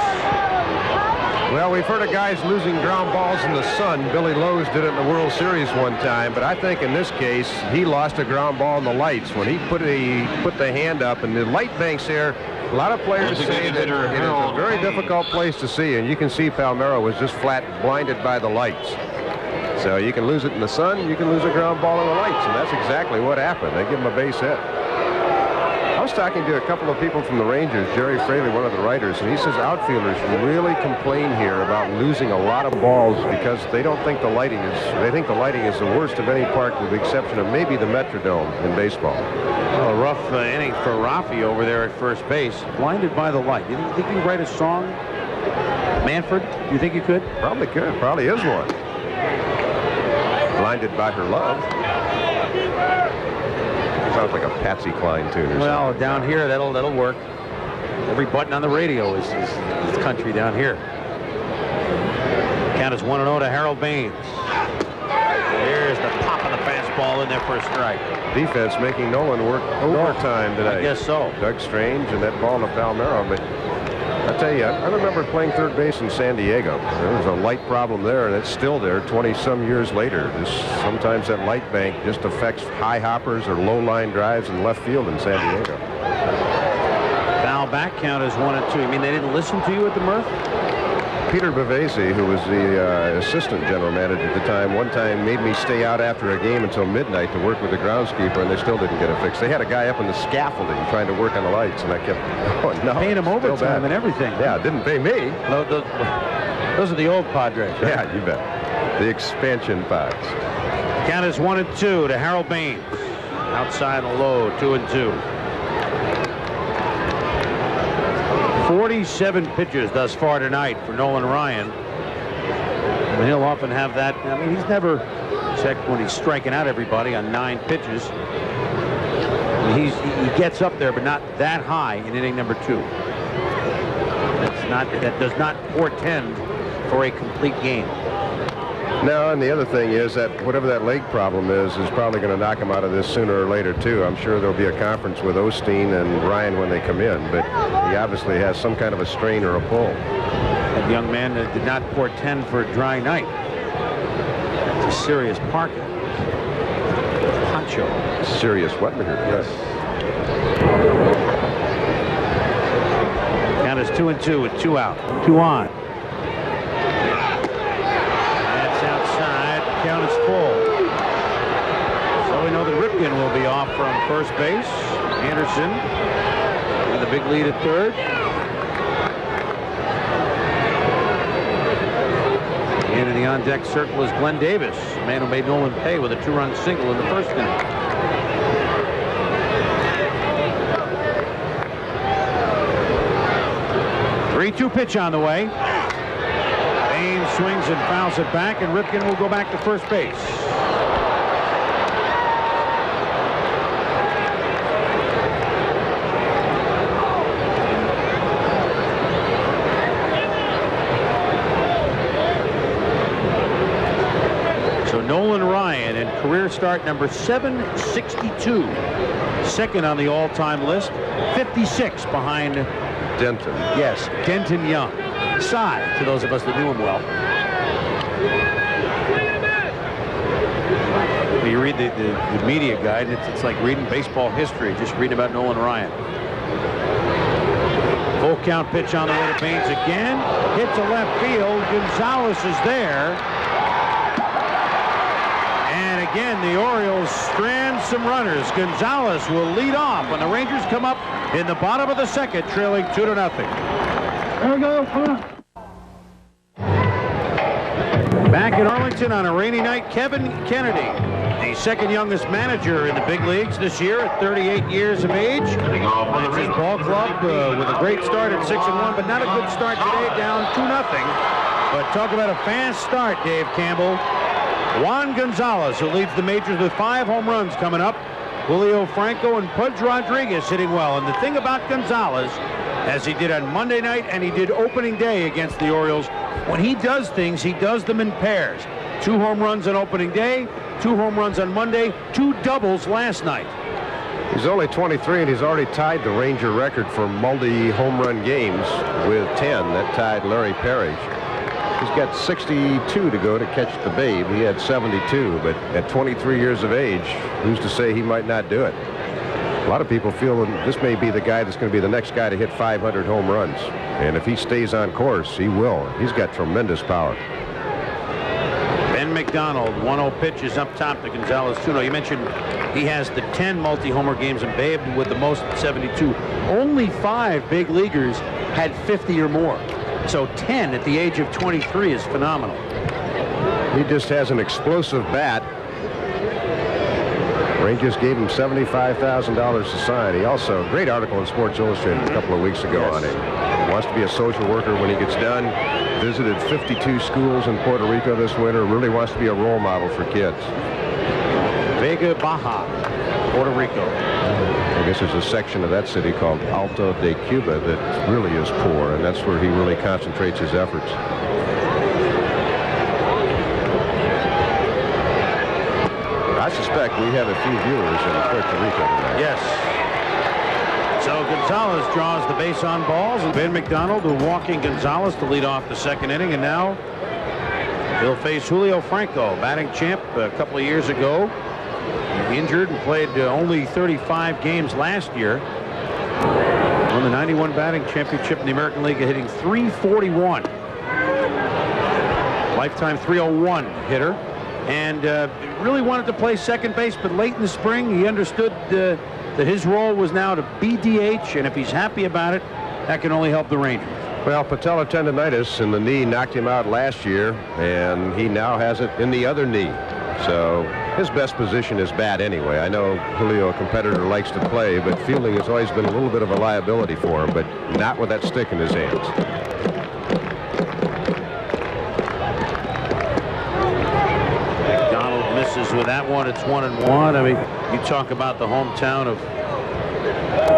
Well, we've heard of guys losing ground balls in the sun. Billy Lowe's did it in the World Series one time, but I think in this case he lost a ground ball in the lights when he put the hand up, and the light banks there. A lot of players say that it is a very difficult place to see, and you can see Palmeiro was just flat blinded by the lights. So you can lose it in the sun, you can lose a ground ball in the lights, and that's exactly what happened. They give him a base hit. I was talking to a couple of people from the Rangers, Jerry Fraley, one of the writers, and he says outfielders really complain here about losing a lot of balls because they don't think the lighting is the worst of any park with the exception of maybe the Metrodome in baseball. Well, a rough inning for Rafi over there at first base. Blinded by the light. You think you could write a song? Manfred, do you think you could? Probably could. Probably is one. Blinded by her love. Sounds like a Patsy Cline tune or well, something. down here, that'll work. Every button on the radio is country down here. Count is 1-0 to Harold Baines. There's the pop of the fastball in there for a strike. Defense making Nolan work overtime today. I guess so. Doug Strange and that ball to Palmeiro, but I tell you, I remember playing third base in San Diego. There was a light problem there, and it's still there 20-some years later. Sometimes that light bank just affects high hoppers or low line drives in left field in San Diego. Foul back, count is 1-2. You mean they didn't listen to you at the Murph? Peter Bavesi, who was the assistant general manager at the time, one time made me stay out after a game until midnight to work with the groundskeeper, and they still didn't get it fixed. They had a guy up in the scaffolding trying to work on the lights, and I kept going, no. Paying him overtime and everything. Yeah, didn't pay me. No, those are the old Padres, right? Yeah, you bet. The expansion pods. Count is 1-2 to Harold Baines. Outside the low, 2-2. 47 pitches thus far tonight for Nolan Ryan. And he'll often have that. I mean, he's never, except when he's striking out everybody on 9 pitches. He gets up there, but not that high in inning number 2. That does not portend for a complete game. No, and the other thing is that whatever that leg problem is probably going to knock him out of this sooner or later, too. I'm sure there'll be a conference with Osteen and Ryan when they come in, but he obviously has some kind of a strain or a pull. That young man did not portend for a dry night. It's a serious parka. Poncho. Serious what, Major? Yes. Count is 2-2 with 2 out. 2 on. Count is full. So we know that Ripken will be off from first base. Anderson with a big lead at third. And in the on-deck circle is Glenn Davis, the man who made Nolan pay with a 2-run single in the first inning. Three-two pitch on the way. Swings and fouls it back, and Ripken will go back to first base. So Nolan Ryan in career start number 762. Second on the all-time list. 56 behind Denton. Yes, Denton Young. Side to those of us that knew him well. You read the media guide, and it's like reading baseball history. Just read about Nolan Ryan. Full count pitch on the way to Baines again. Hits to left field. Gonzalez is there. And again, the Orioles strand some runners. Gonzalez will lead off when the Rangers come up in the bottom of the second, trailing 2-0. There we go. Come on. Back in Arlington on a rainy night, Kevin Kennedy, the second youngest manager in the big leagues this year at 38 years of age. It's his ball club with a great start at 6-1, but not a good start today, down 2-0. But talk about a fast start, Dave Campbell. Juan Gonzalez, who leads the majors with 5 home runs coming up. Julio Franco and Pudge Rodriguez hitting well. And the thing about Gonzalez, as he did on Monday night and he did opening day against the Orioles, when he does things, he does them in pairs. 2 home runs on opening day, 2 home runs on Monday, 2 doubles last night. He's only 23, and he's already tied the Ranger record for multi-home run games with 10. That tied Larry Parrish. He's got 62 to go to catch the babe. He had 72, but at 23 years of age, who's to say he might not do it? A lot of people feel that this may be the guy that's going to be the next guy to hit 500 home runs. And if he stays on course, he will. He's got tremendous power. Ben McDonald, 1-0 pitch is up top to Gonzalez 2-0. You mentioned he has the 10 multi-homer games, and Babe with the most at 72. Only 5 big leaguers had 50 or more. So 10 at the age of 23 is phenomenal. He just has an explosive bat. Rangers gave him $75,000 to sign. He also, great article in Sports Illustrated a couple of weeks ago on him. He wants to be a social worker when he gets done. Visited 52 schools in Puerto Rico this winter. Really wants to be a role model for kids. Vega Baja, Puerto Rico. I guess there's a section of that city called Alto de Cuba that really is poor, and that's where he really concentrates his efforts. I suspect we have a few viewers in Puerto Rico tonight. Yes. So Gonzalez draws the base on balls, and Ben McDonald will walking Gonzalez to lead off the second inning, and now he'll face Julio Franco, batting champ a couple of years ago. Injured and played only 35 games last year. Won the 91 batting championship in the American League, hitting .341. Lifetime .301 hitter. And really wanted to play second base, but late in the spring he understood that his role was now to be DH, and if he's happy about it, that can only help the Rangers. Well, patellar tendonitis in the knee knocked him out last year, and he now has it in the other knee. So his best position is bat anyway. I know Julio, a competitor, likes to play, but fielding has always been a little bit of a liability for him, but not with that stick in his hands. McDonald misses with that one. It's 1-1. I mean, you talk about the hometown of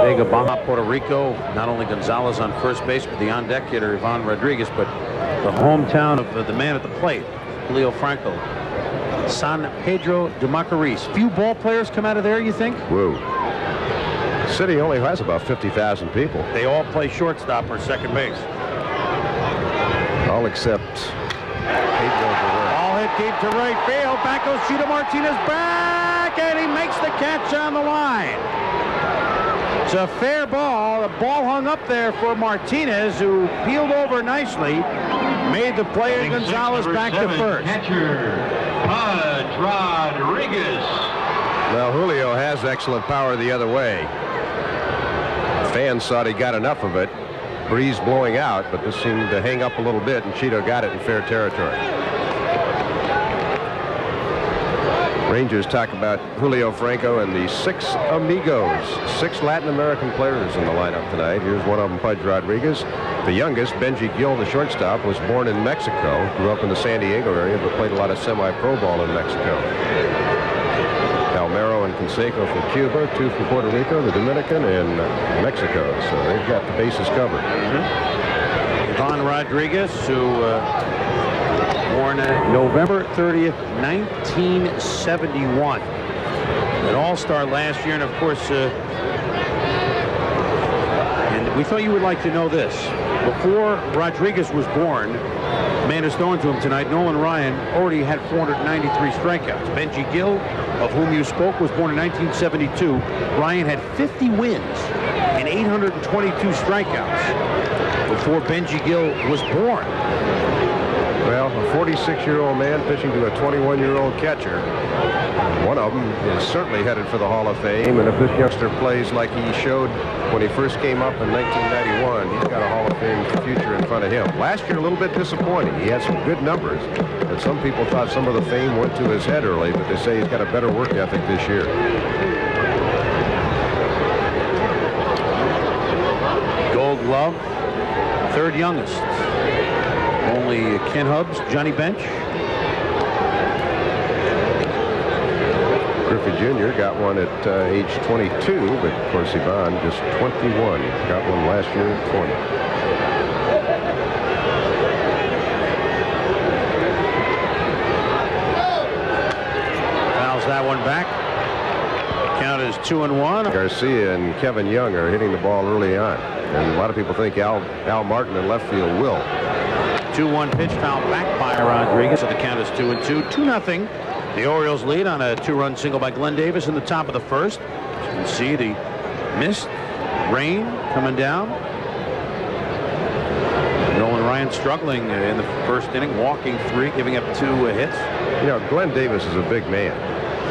Vega Baja, Puerto Rico. Not only Gonzalez on first base, but the on-deck hitter, Ivan Rodriguez, but the hometown of the man at the plate, Julio Franco. San Pedro de Macorís. Few ball players come out of there, you think? Whoa. The city only has about 50,000 people. They all play shortstop or second base. All except Pedro Guerrero. All hit deep to right field. Back goes Chito Martinez back, and he makes the catch on the line. It's a fair ball. The ball hung up there for Martinez, who peeled over nicely. Made the play, and Gonzalez back to first. Catcher, Rodriguez. Well, Julio has excellent power the other way. Fans thought he got enough of it. Breeze blowing out, but this seemed to hang up a little bit, and Chito got it in fair territory. Rangers talk about Julio Franco and the 6 amigos. 6 Latin American players in the lineup tonight. Here's one of them, Pudge Rodriguez. The youngest, Benji Gil, the shortstop, was born in Mexico. Grew up in the San Diego area, but played a lot of semi-pro ball in Mexico. Palmero and Canseco from Cuba, 2 from Puerto Rico, the Dominican, and Mexico. So they've got the bases covered. Ivan Rodriguez, who born November 30th, 1971. An all-star last year, and of course, and we thought you would like to know this. Before Rodriguez was born, the man is throwing to him tonight, Nolan Ryan, already had 493 strikeouts. Benji Gil, of whom you spoke, was born in 1972. Ryan had 50 wins and 822 strikeouts before Benji Gil was born. Well, a 46-year-old man pitching to a 21-year-old catcher. One of them is certainly headed for the Hall of Fame, and if this youngster plays like he showed when he first came up in 1991, he's got a Hall of Fame future in front of him. Last year, a little bit disappointing. He had some good numbers, but some people thought some of the fame went to his head early, but they say he's got a better work ethic this year. Gold Glove, 3rd youngest. Only Ken Hubbs, Johnny Bench. Griffey Jr. got one at age 22, but of course Ivan just 21. Got one last year at 20. 2-1. Garcia and Kevin Young are hitting the ball early on. And a lot of people think Al Martin in left field will. 2-1 pitch fouled back by Rodriguez. So the count is 2-2. 2-0. The Orioles lead on a 2-run single by Glenn Davis in the top of the first. As you can see the mist, rain coming down. Nolan Ryan struggling in the first inning, walking 3, giving up 2 hits. You know, Glenn Davis is a big man.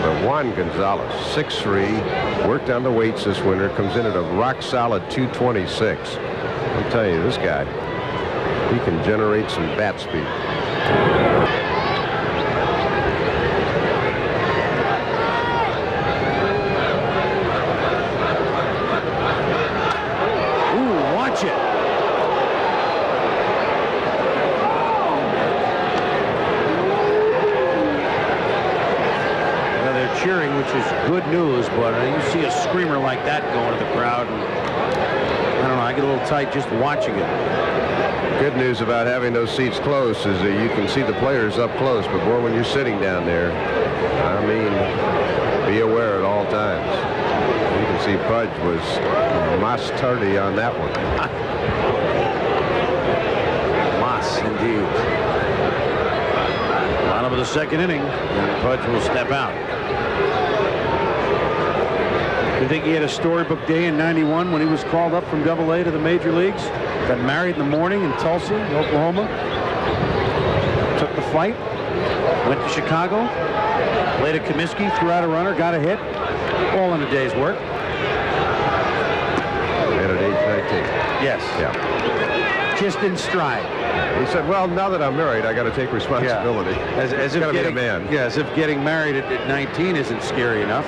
But Juan Gonzalez, 6'3", worked on the weights this winter, comes in at a rock-solid 226. I'm telling you, this guy, he can generate some bat speed. Ooh, watch it. Cheering, which is good news, but you see a screamer like that going to the crowd, and I don't know, I get a little tight just watching it. Good news about having those seats close is that you can see the players up close, but boy, when you're sitting down there, I mean, be aware at all times. You can see Pudge was Moss tardy on that one. Moss, indeed. Bottom of the second inning, and Pudge will step out. You think he had a storybook day in '91 when he was called up from Double-A to the major leagues? Got married in the morning in Tulsa, Oklahoma. Took the flight, went to Chicago, played at Comiskey, threw out a runner, got a hit, all in a day's work. And at age 19. Yes. Yeah. Just in stride. He said, well, now that I'm married, I got to take responsibility. Yeah. As if getting, be a man. Yeah, as if getting married at 19 isn't scary enough.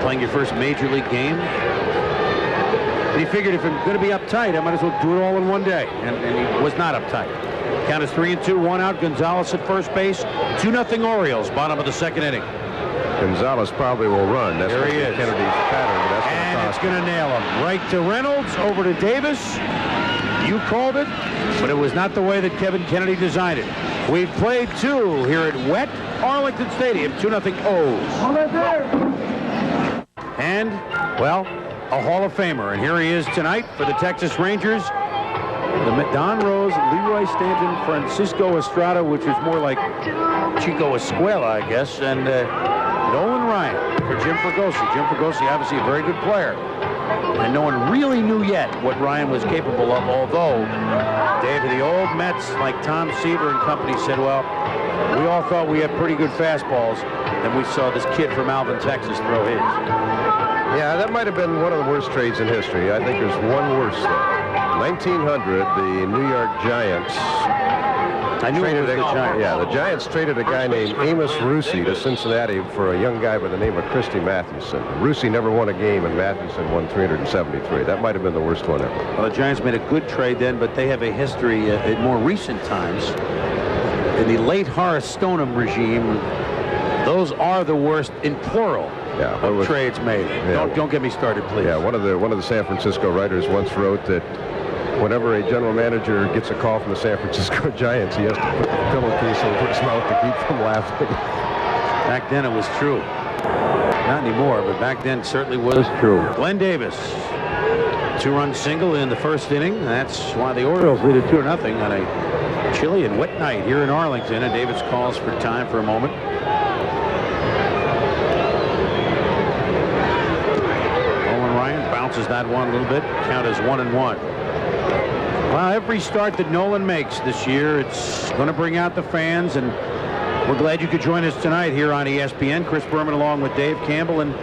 Playing your first major league game. And he figured if I'm going to be uptight, I might as well do it all in one day. And he was not uptight. Count is 3-2, 1 out. Gonzalez at first base. 2-0 Orioles, bottom of the second inning. Gonzalez probably will run. That's There he is. Kennedy's pattern. But that's and it's going to nail him. Right to Reynolds, over to Davis. You called it, but it was not the way that Kevin Kennedy designed it. We've played 2 here at wet Arlington Stadium. 2-0 O's. And, well, a Hall of Famer. And here he is tonight for the Texas Rangers. Don Rose, Leroy Stanton, Francisco Estrada, which is more like Chico Escuela, I guess, and Nolan Ryan for Jim Fregosi. Jim Fregosi, obviously a very good player. And no one really knew yet what Ryan was capable of, although, Dave, the old Mets, like Tom Seaver and company, said, well, we all thought we had pretty good fastballs, and we saw this kid from Alvin, Texas, throw his. Yeah, that might have been one of the worst trades in history. I think there's one worse, though. 1900, the New York Giants. I knew it was the Giants. Yeah, the Giants traded a guy named Amos Russi to Cincinnati for a young guy by the name of Christy Mathewson. Russi never won a game, and Mathewson won 373. That might have been the worst one ever. Well, the Giants made a good trade then, but they have a history in more recent times. In the late Horace Stoneham regime, those are the worst in plural. Yeah, of trades made. Yeah. Don't get me started, please. Yeah, one of the San Francisco writers once wrote that whenever a general manager gets a call from the San Francisco Giants, he has to put the pillowcase over his mouth to keep from laughing. Back then it was true. Not anymore, but back then it certainly was true. Glenn Davis, 2-run single in the first inning. That's why the Orioles lead it 2-0 on a chilly and wet night here in Arlington. And Davis calls for time for a moment. Bounces that one a little bit. Count is 1-1. Well, every start that Nolan makes this year, it's going to bring out the fans, and we're glad you could join us tonight here on ESPN. Chris Berman along with Dave Campbell, and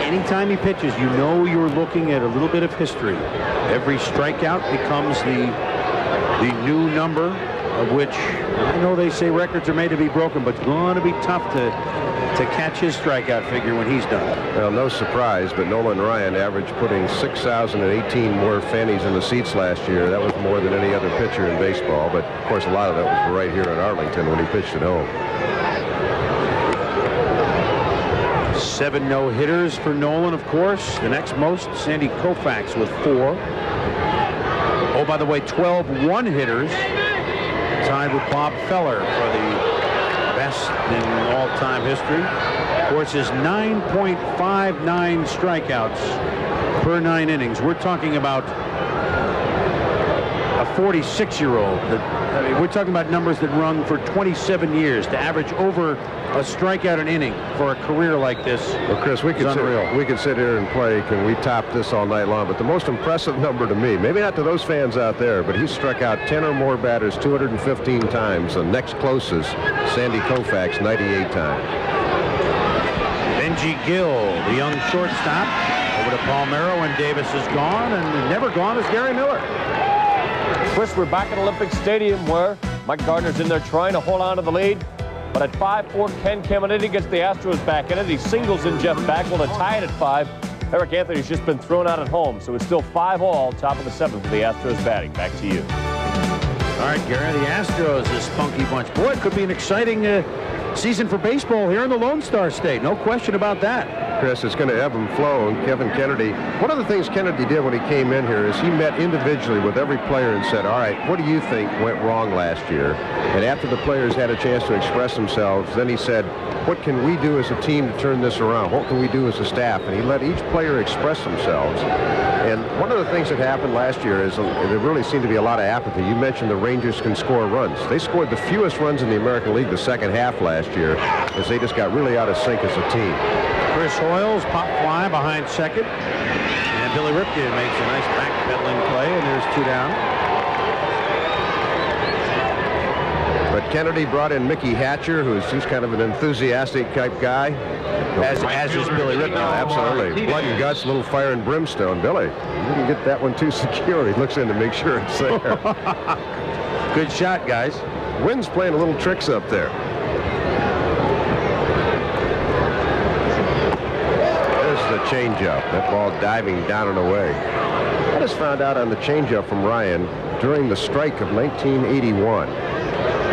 anytime he pitches, you know you're looking at a little bit of history. Every strikeout becomes the new number, of which I know they say records are made to be broken, but it's going to be tough to catch his strikeout figure when he's done. Well, no surprise, but Nolan Ryan averaged putting 6,018 more fannies in the seats last year. That was more than any other pitcher in baseball, but of course a lot of that was right here in Arlington when he pitched at home. 7 no-hitters for Nolan, of course. The next most, Sandy Koufax with 4. Oh, by the way, 12 one-hitters, tied with Bob Feller for the best in all-time history. Of course, his 9.59 strikeouts per 9 innings. We're talking about a 46-year-old. I mean, we're talking about numbers that run for 27 years to average over a strikeout an inning for a career like this. Well, Chris, we could sit here and play. Can we top this all night long? But the most impressive number to me, maybe not to those fans out there, but he struck out 10 or more batters 215 times. The next closest, Sandy Koufax, 98 times. Benji Gill, the young shortstop, over to Palmeiro, and Davis is gone, and never gone is Gary Miller. Chris, we're back at Olympic Stadium where Mike Gardner's in there trying to hold on to the lead. But at 5-4, Ken Caminiti gets the Astros back in it. He singles in Jeff Bagwell to tie it at 5. Eric Anthony's just been thrown out at home, so it's still 5-all, top of the 7th for the Astros batting. Back to you. All right, Gary, the Astros, a spunky bunch. Boy, it could be an exciting season for baseball here in the Lone Star State. No question about that. Chris, it's going to ebb and flow, and Kevin Kennedy, one of the things Kennedy did when he came in here is he met individually with every player and said, all right, what do you think went wrong last year? And after the players had a chance to express themselves, then he said, what can we do as a team to turn this around? What can we do as a staff? And he let each player express themselves. And one of the things that happened last year is there really seemed to be a lot of apathy. You mentioned the Rangers can score runs. They scored the fewest runs in the American League the second half last year as they just got really out of sync as a team. Chris Hoyles, pop fly behind second. And Billy Ripken makes a nice backpedaling play, and there's 2 down. But Kennedy brought in Mickey Hatcher, who's kind of an enthusiastic type guy. As is Billy Ripken. Absolutely. Blood and guts, a little fire and brimstone. Billy, you didn't get that one too secure. He looks in to make sure it's there. Good shot, guys. Wynn's playing a little tricks up there. The changeup, that ball diving down and away. I just found out on the changeup from Ryan during the strike of 1981.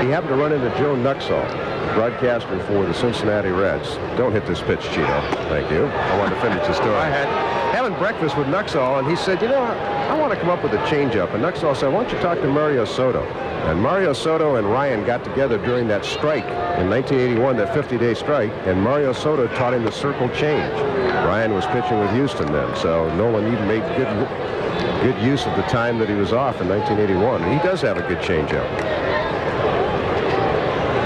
He happened to run into Joe Nuxall, broadcaster for the Cincinnati Reds. Don't hit this pitch, Cheeto. Thank you. I wanted to finish the story. I had having breakfast with Nuxall, and he said, you know, I want to come up with a changeup. And Nuxall said, why don't you talk to Mario Soto? And Mario Soto and Ryan got together during that strike in 1981, that 50-day strike, and Mario Soto taught him the circle change. Ryan was pitching with Houston then, so Nolan even made good use of the time that he was off in 1981. He does have a good changeup.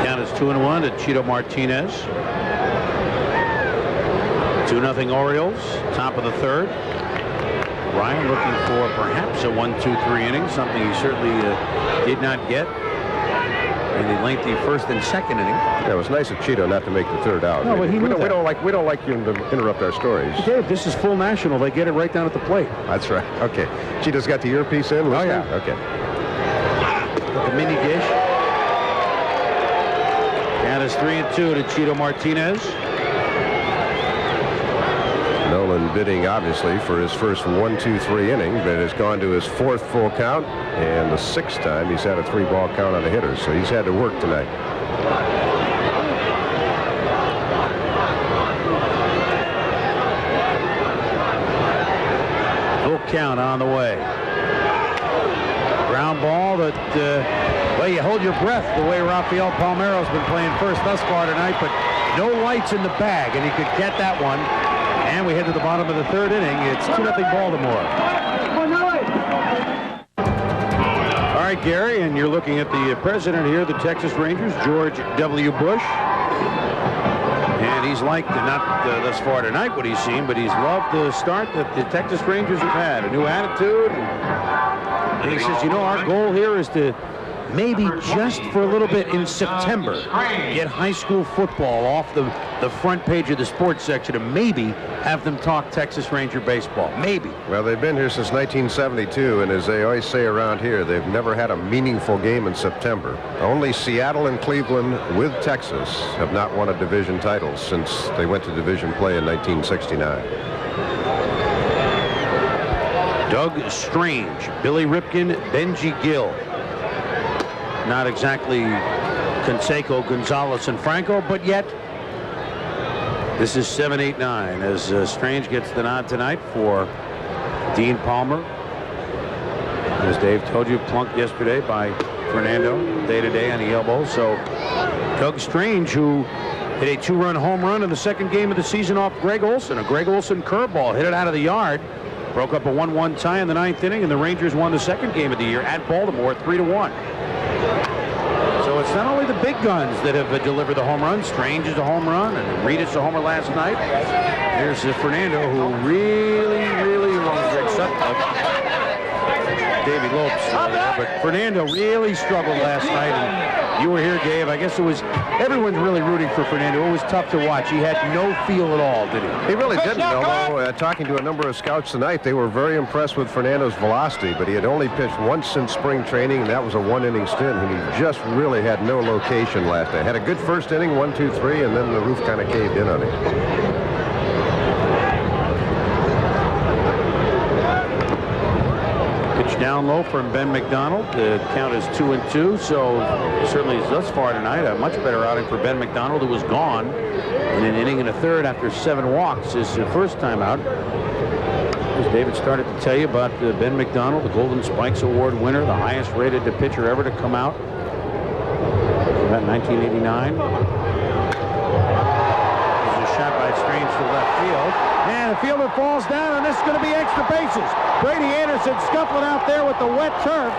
Count is 2-1 to Cheeto Martinez. 2-0 Orioles, top of the 3rd. Ryan looking for perhaps a 1-2-3 inning, something he certainly did not get in the lengthy 1st and 2nd inning. Yeah, it was nice of Cheeto not to make the 3rd out. No, but he we don't like him to interrupt our stories. Dave, this is full national. They get it right down at the plate. That's right. Okay. Cheeto's got the earpiece in. Listening? Oh, yeah. Okay. With the mini dish. Count is 3-2 to Cheeto Martinez. Nolan bidding, obviously, for his first 1-2-3 inning, but has gone to his 4th full count, and the 6th time he's had a 3-ball count on the hitters, so he's had to work tonight. Full count on the way. Ground ball that, well, you hold your breath the way Rafael Palmeiro's been playing first thus far tonight, but no lights in the bag, and he could get that one. And we head to the bottom of the 3rd inning. It's 2-0 Baltimore. All right, Gary, and you're looking at the president here, the Texas Rangers, George W. Bush. And he's liked, not thus far tonight what he's seen, but he's loved the start that the Texas Rangers have had. A new attitude. And he says, you know, our goal here is to maybe just for a little bit in September get high school football off the front page of the sports section and maybe have them talk Texas Ranger baseball. Maybe. Well, they've been here since 1972, and as they always say around here, they've never had a meaningful game in September. Only Seattle and Cleveland with Texas have not won a division title since they went to division play in 1969. Doug Strange, Billy Ripken, Benji Gill. Not exactly Canseco, Gonzalez, and Franco, but yet this is 7-8-9 as Strange gets the nod tonight for Dean Palmer. As Dave told you, plunked yesterday by Fernando, day-to-day on the elbow. So Doug Strange, who hit a 2-run home run in the second game of the season off Greg Olson. A Greg Olson curveball hit it out of the yard. Broke up a 1-1 tie in the 9th inning, and the Rangers won the second game of the year at Baltimore 3-1. So it's not only the big guns that have delivered the home run. Strange is a home run, and Reedus a homer last night. Here's Fernando, who really Greg Sutcliffe. Davey Lopes, but Fernando really struggled last night, and you were here, Dave. I guess it was everyone's really rooting for Fernando. It was tough to watch. He had no feel at all, did he? He really didn't, although talking to a number of scouts tonight, they were very impressed with Fernando's velocity, but he had only pitched once since spring training, and that was a 1-inning stint, and he just really had no location last night. Had a good first inning, 1, 2, 3, and then the roof kind of caved in on him. Down low from Ben McDonald. The count is 2-2, so certainly thus far tonight a much better outing for Ben McDonald, who was gone in an inning and a third after 7 walks his first time out. As David started to tell you about Ben McDonald, the Golden Spikes Award winner, the highest rated pitcher ever to come out. About 1989. This is a shot by Strange to left field. And the fielder falls down, and this is going to be extra bases. Brady Anderson scuffling out there with the wet turf,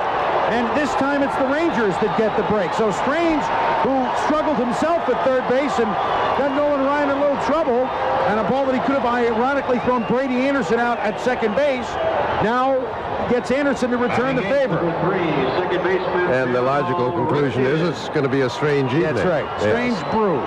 and this time it's the Rangers that get the break. So Strange, who struggled himself at third base and got Nolan Ryan in a little trouble, and a ball that he could have ironically thrown Brady Anderson out at second base, now gets Anderson to return the favor. And the logical conclusion is it's going to be a strange evening. That's right. Strange brew.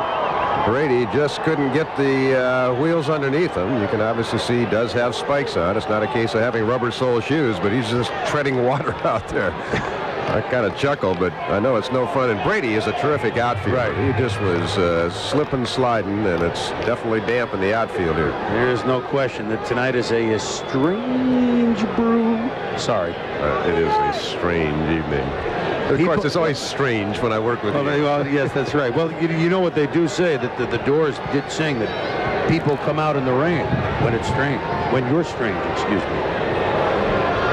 Brady just couldn't get the wheels underneath him. You can obviously see he does have spikes on. It's not a case of having rubber sole shoes, but he's just treading water out there. I kind of chuckle, but I know it's no fun. And Brady is a terrific outfielder. Right. He just was slipping, sliding, and it's definitely damp in the outfield here. There's no question that tonight is a strange brew. Sorry. It is a strange evening. Of course, it's always strange when I work with you. Well, yes, that's right. Well, you know what they do say, that the Doors did sing that people come out in the rain when it's strange. When you're strange, excuse me.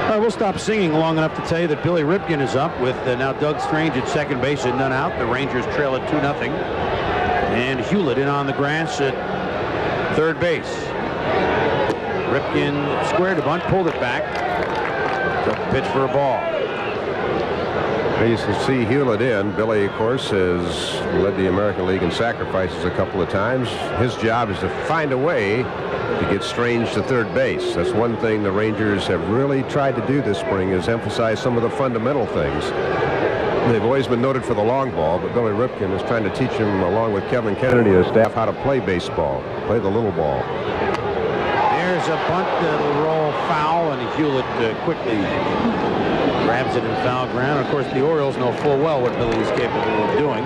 All right, we'll stop singing long enough to tell you that Billy Ripken is up with now Doug Strange at second base and none out. The Rangers trail at 2-0. And Hewlett in on the grass at third base. Ripken squared a bunt, pulled it back. Took the pitch for a ball. You can see Hewlett in. Billy, of course, has led the American League in sacrifices a couple of times. His job is to find a way to get Strange to third base. That's one thing the Rangers have really tried to do this spring, is emphasize some of the fundamental things. They've always been noted for the long ball, but Billy Ripken is trying to teach him, along with Kevin Kennedy, his staff, how to play baseball, play the little ball. There's a bunt that'll roll foul, and Hewlett quickly grabs it in foul ground. Of course, the Orioles know full well what Billy is capable of doing.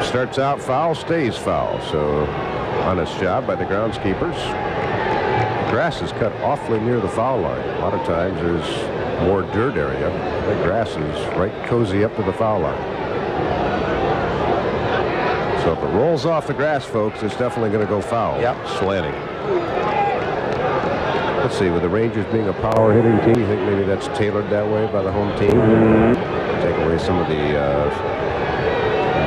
Starts out foul, stays foul. So, honest job by the groundskeepers. The grass is cut awfully near the foul line. A lot of times there's more dirt area. The grass is right cozy up to the foul line. So if it rolls off the grass, folks, it's definitely going to go foul. Yep. Slanting. Let's see, with the Rangers being a power hitting team, you think maybe that's tailored that way by the home team? Take away some of the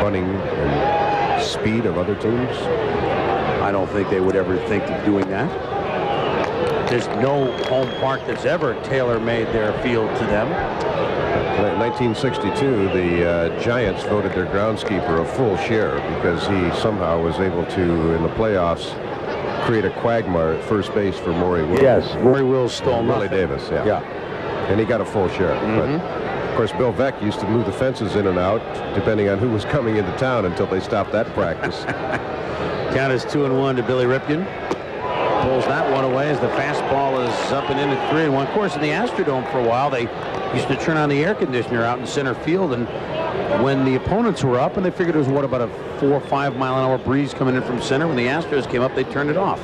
bunting and speed of other teams? I don't think they would ever think of doing that. There's no home park that's ever tailor-made their field to them. In 1962, the Giants voted their groundskeeper a full share because he somehow was able to, in the playoffs, create a quagmire at first base for Maury Wills. Yes, Maury Wills stole Willie Davis, yeah. And he got a full share. But, of course, Bill Veeck used to move the fences in and out, depending on who was coming into town, until they stopped that practice. Count is 2-1 to Billy Ripken. Pulls that one away as the fastball is up and in at 3-1. Of course, in the Astrodome for a while, they used to turn on the air conditioner out in center field, and when the opponents were up, and they figured it was, what, about a 4 or 5 mile an hour breeze coming in from center, when the Astros came up, they turned it off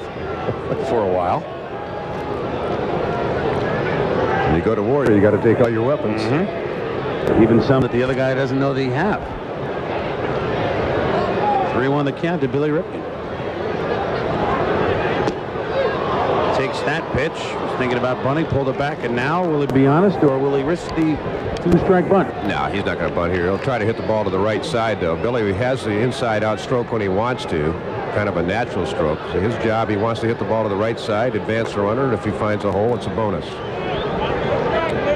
for a while. When you go to war, you got to take all your weapons. Even some that the other guy doesn't know that he have. 3-1 the count to Billy Ripken. takes that pitch. Was thinking about bunting, pulled it back, and now will he be honest, or will he risk the 2-strike bunt? No, he's not going to bunt here. He'll try to hit the ball to the right side, though. Billy has the inside-out stroke when he wants to, kind of a natural stroke. So his job, he wants to hit the ball to the right side, advance the runner, and if he finds a hole, it's a bonus.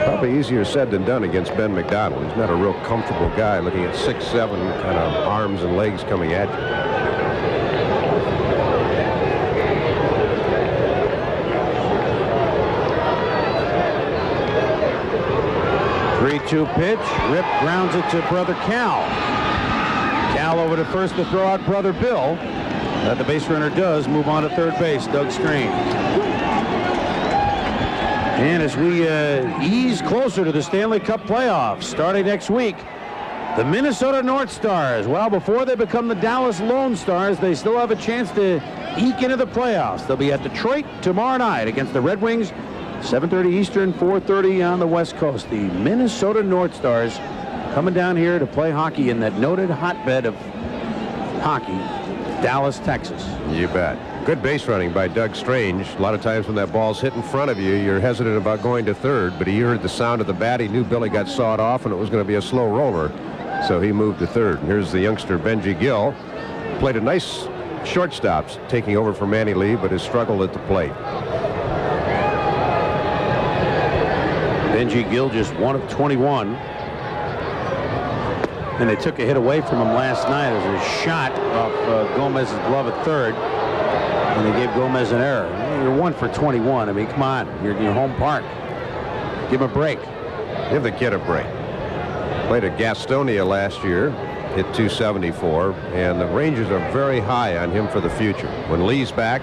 Probably easier said than done against Ben McDonald. He's not a real comfortable guy looking at 6'7", kind of arms and legs coming at you. 3-2 pitch. Rip grounds it to brother Cal. Cal over to first to throw out brother Bill. That the base runner does move on to third base. Doug Strange. And as we ease closer to the Stanley Cup playoffs starting next week, the Minnesota North Stars, well, before they become the Dallas Lone Stars, they still have a chance to eke into the playoffs. They'll be at Detroit tomorrow night against the Red Wings. 7:30 Eastern, 4:30 on the West Coast. The Minnesota North Stars coming down here to play hockey in that noted hotbed of hockey, Dallas, Texas. You bet. Good base running by Doug Strange. A lot of times when that ball's hit in front of you, you're hesitant about going to third, but he heard the sound of the bat. He knew Billy got sawed off and it was going to be a slow roller, so he moved to third. And here's the youngster Benji Gill. Played a nice shortstop, taking over for Manny Lee, but has struggled at the plate. Benji Gill just 1 of 21. And they took a hit away from him last night as a shot off Gomez's glove at third. And they gave Gomez an error. You're 1 for 21. I mean, come on. You're in your home park. Give him a break. Give the kid a break. Played at Gastonia last year. Hit .274. And the Rangers are very high on him for the future. When Lee's back,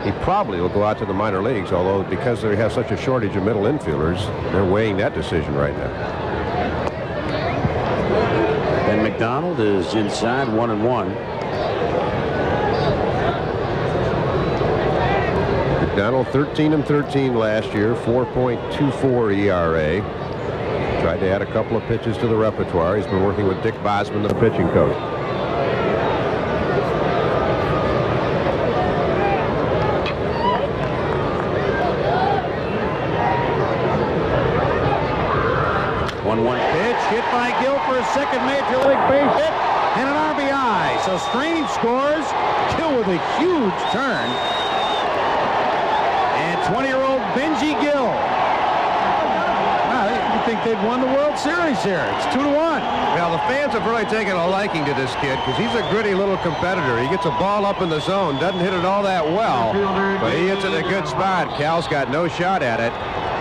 he probably will go out to the minor leagues, although because they have such a shortage of middle infielders, they're weighing that decision right now. And McDonald is inside 1-1. McDonald 13-13 last year, 4.24 ERA. Tried to add a couple of pitches to the repertoire. He's been working with Dick Bosman, the pitching coach. Hit by Gill for a second major league base hit and an RBI. So Strange scores. Gill with a huge turn. And 20-year-old Benji Gill. Wow, you think they'd won the World Series here. It's 2-1. Well, the fans have really taken a liking to this kid because he's a gritty little competitor. He gets a ball up in the zone, doesn't hit it all that well, but he hits it in a good spot. Cal's got no shot at it.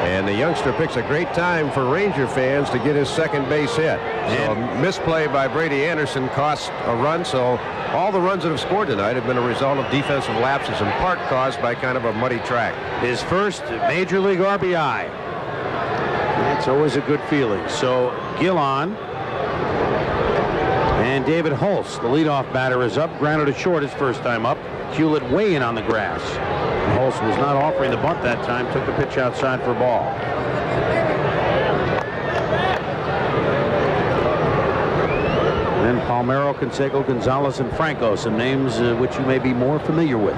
And the youngster picks a great time for Ranger fans to get his second base hit. So a misplay by Brady Anderson cost a run, so all the runs that have scored tonight have been a result of defensive lapses, in part caused by kind of a muddy track. His first major league RBI. That's always a good feeling. So Gill on. And David Holtz, the leadoff batter, is up. Grounded to short his first time up. Hewlett way in on the grass. Holtz was not offering the bunt that time, took the pitch outside for a ball. Then Palmeiro, Canseco, Gonzalez, and Franco, some names which you may be more familiar with.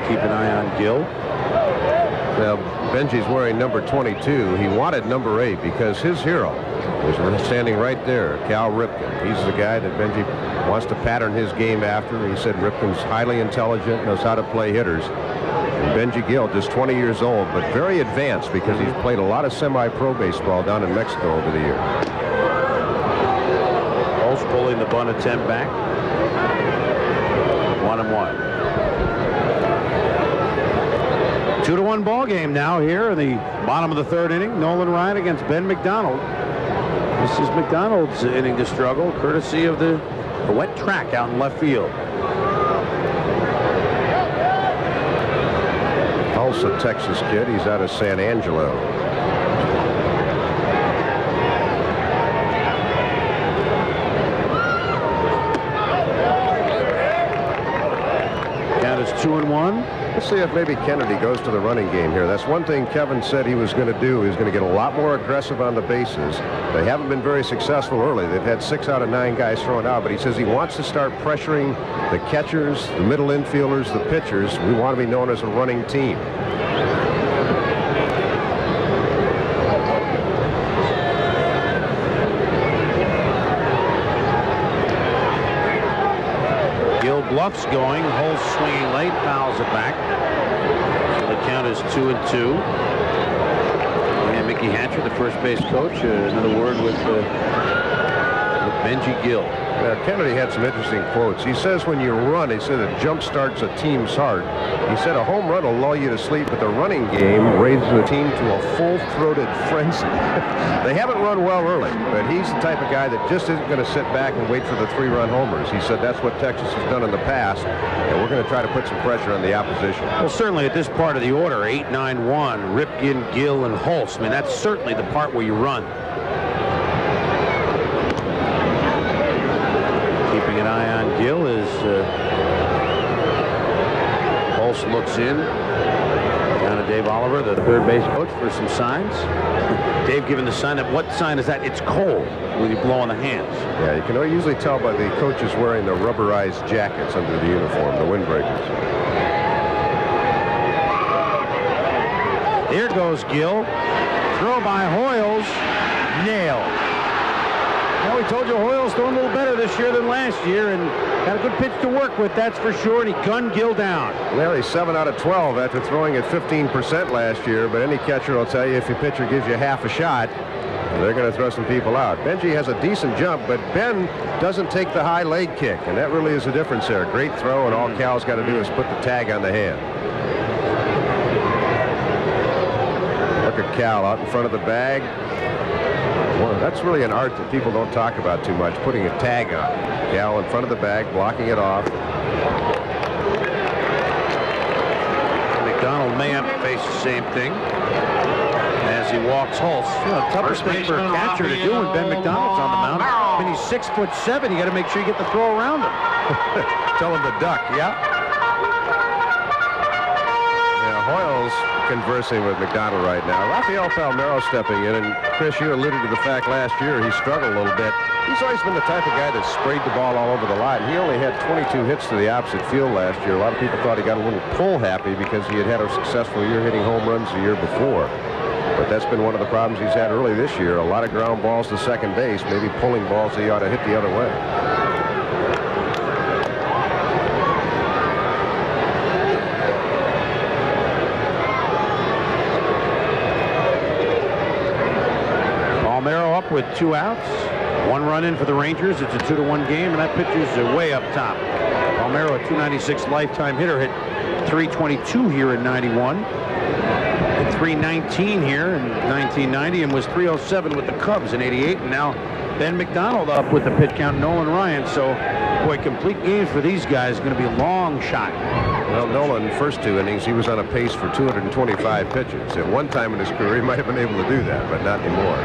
Keep an eye on Gill. Now, Benji's wearing number 22. He wanted number 8 because his hero is standing right there, Cal Ripken. He's the guy that Benji wants to pattern his game after. He said Ripken's highly intelligent, knows how to play hitters. And Benji Gill, just 20 years old, but very advanced because he's played a lot of semi-pro baseball down in Mexico over the year. Holtz pulling the bunt attempt back. 1-1. 2-1 ball game now here in the bottom of the third inning. Nolan Ryan against Ben McDonald. This is McDonald's inning to struggle, courtesy of the wet track out in left field. Also a Texas kid. He's out of San Angelo. Count is 2-1. Let's see if maybe Kennedy goes to the running game here. That's one thing Kevin said he was going to do. He's going to get a lot more aggressive on the bases. They haven't been very successful early. They've had 6 out of 9 guys thrown out, but he says he wants to start pressuring the catchers, the middle infielders, the pitchers. We want to be known as a running team. Bluff's going. Holtz swinging late, fouls it back. So the count is 2-2. And Mickey Hatcher, the first base coach, another word with Benji Gill. Now, Kennedy had some interesting quotes. He says when you run, he said it jump starts a team's heart. He said a home run will lull you to sleep, but the running game raises the team to a full-throated frenzy. They haven't run well early, but he's the type of guy that just isn't going to sit back and wait for the 3-run homers. He said that's what Texas has done in the past, and we're going to try to put some pressure on the opposition. Well, certainly at this part of the order, 8-9-1, Ripken, Gill, and Holtz. I mean, that's certainly the part where you run. Keeping an eye on Gill is Holtz looks in. Down to Dave Oliver, the third base coach, for some signs. Dave giving the sign. What sign is that? It's cold when you blow on the hands. Yeah, you can usually tell by the coaches wearing the rubberized jackets under the uniform, the windbreakers. Here goes Gill. Throw by Hoyles. Nail. Well, we told you Hoyles throwing a little better this year than last year, and got a good pitch to work with, that's for sure, and he gunned Gill down. Well, he's 7 out of 12 after throwing at 15% last year, but any catcher will tell you if your pitcher gives you half a shot, they're going to throw some people out. Benji has a decent jump, but Ben doesn't take the high leg kick, and that really is the difference there. Great throw, and all Cal's got to do is put the tag on the hand. Look at Cal out in front of the bag. Well, that's really an art that people don't talk about too much, putting a tag on. Cal in front of the bag, blocking it off. McDonald may have to face the same thing as he walks Holtz. You know, toughest thing for a catcher to do when Ben McDonald's on the mound. I mean, he's 6'7". You got to make sure you get the throw around him. Tell him to duck. Yeah. Hoyles conversing with McDonald right now. Rafael Palmeiro stepping in, and Chris, you alluded to the fact last year he struggled a little bit. He's always been the type of guy that sprayed the ball all over the line. He only had 22 hits to the opposite field last year. A lot of people thought he got a little pull happy because he had a successful year hitting home runs the year before. But that's been one of the problems he's had early this year. A lot of ground balls to second base, maybe pulling balls that he ought to hit the other way. With 2 outs, 1 run in for the Rangers. It's a 2-1 game, and that pitcher's way up top. Palmeiro, a .296 lifetime hitter, hit .322 here in '91, hit .319 here in 1990, and was .307 with the Cubs in '88. And now Ben McDonald up with the pitch count, Nolan Ryan. So, boy, complete games for these guys. Going to be a long shot. Well, Nolan, first 2 innings, he was on a pace for 225 pitches. At one time in his career, he might have been able to do that, but not anymore.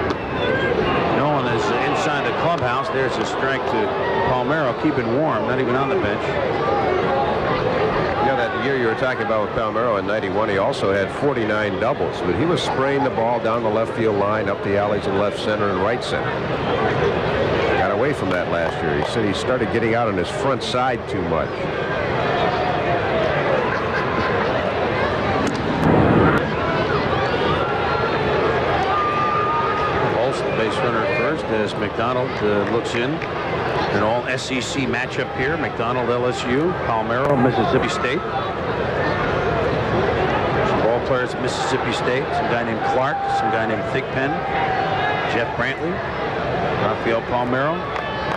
Nolan is inside the clubhouse. There's a strike to Palmeiro, keeping warm, not even on the bench. Yeah, that year you were talking about with Palmeiro in '91, he also had 49 doubles, but he was spraying the ball down the left field line, up the alleys in left center and right center. Got away from that last year. He said he started getting out on his front side too much. Runner at first as McDonald looks in. An all SEC matchup here. McDonald, LSU, Palmeiro, Mississippi State. Some ball players at Mississippi State. Some guy named Clark, some guy named Thigpen, Jeff Brantley, Rafael Palmeiro.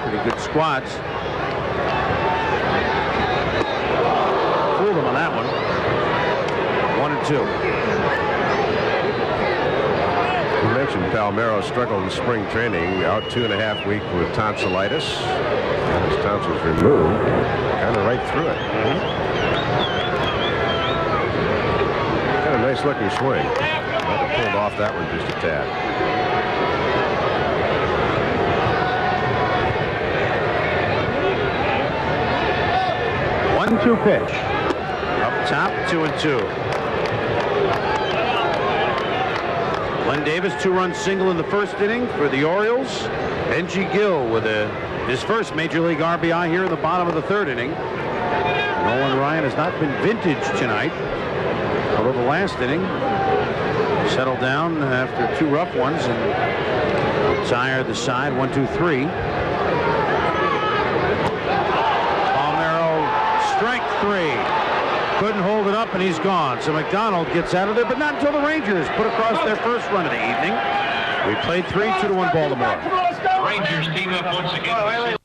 Pretty good squads. Fooled him on that one. 1-2. You mentioned Palmeiro struggled in spring training, out 2.5 weeks with tonsillitis. And his tonsils removed, kind of right through it. Kind of nice looking swing. Might have pulled off that one just a tad. 1-2 pitch. Up Top 2-2. Glenn Davis, 2-run single in the first inning for the Orioles. Benji Gill with his first Major League RBI here in the bottom of the third inning. Nolan Ryan has not been vintage tonight, although the last inning settled down after 2 rough ones and retired the side 1-2-3. Palmeiro, strike 3. Couldn't hold it up, and he's gone. So McDonald gets out of there, but not until the Rangers put across their first run of the evening. We played 3-2-1 Baltimore. Rangers team up once again.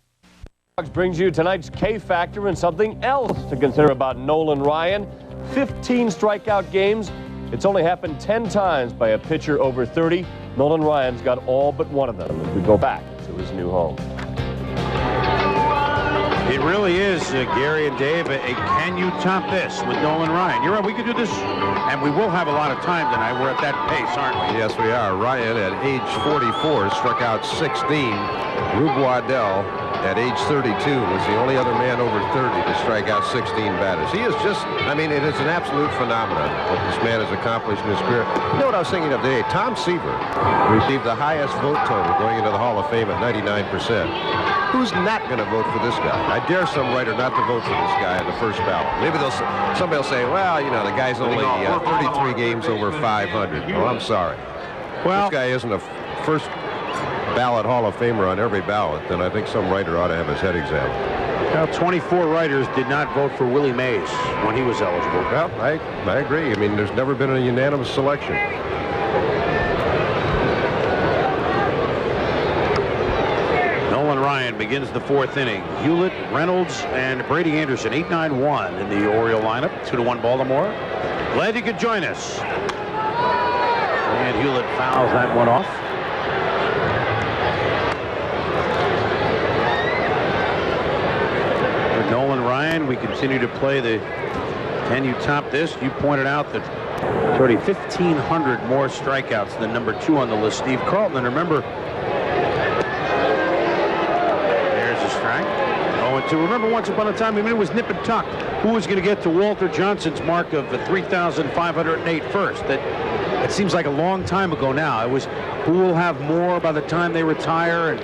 Brings you tonight's K factor and something else to consider about Nolan Ryan. 15 strikeout games. It's only happened 10 times by a pitcher over 30. Nolan Ryan's got all but one of them as we go back to his new home. It really is, Gary and Dave, a can you top this with Nolan Ryan? You're right, we could do this, and we will have a lot of time tonight. We're at that pace, aren't we? Yes, we are. Ryan, at age 44, struck out 16. Rube Waddell, at age 32, was the only other man over 30 to strike out 16 batters. He is just, I mean, it is an absolute phenomenon what this man has accomplished in his career. You know what I was thinking of today? Tom Seaver received the highest vote total going into the Hall of Fame at 99%. Who's not going to vote for this guy? I dare some writer not to vote for this guy in the first ballot. Maybe somebody will say, well, you know, the guy's only 33 games over 500. Oh, I'm sorry. Well, this guy isn't a first ballot Hall of Famer on every ballot, then I think some writer ought to have his head examined. Well, 24 writers did not vote for Willie Mays when he was eligible. Well, I agree. I mean, there's never been a unanimous selection. Nolan Ryan begins the fourth inning. Hewlett, Reynolds, and Brady Anderson, 8-9-1 in the Oriole lineup. 2-1 Baltimore. Glad you could join us. And Hewlett fouls that one off. With Nolan Ryan, we continue to play the Can You Top This? You pointed out that it's already 1,500 more strikeouts than number 2 on the list, Steve Carlton. And remember, to remember once upon a time, I mean, it was nip and tuck. Who was going to get to Walter Johnson's mark of 3,508 first? That seems like a long time ago now. It was who will have more by the time they retire, and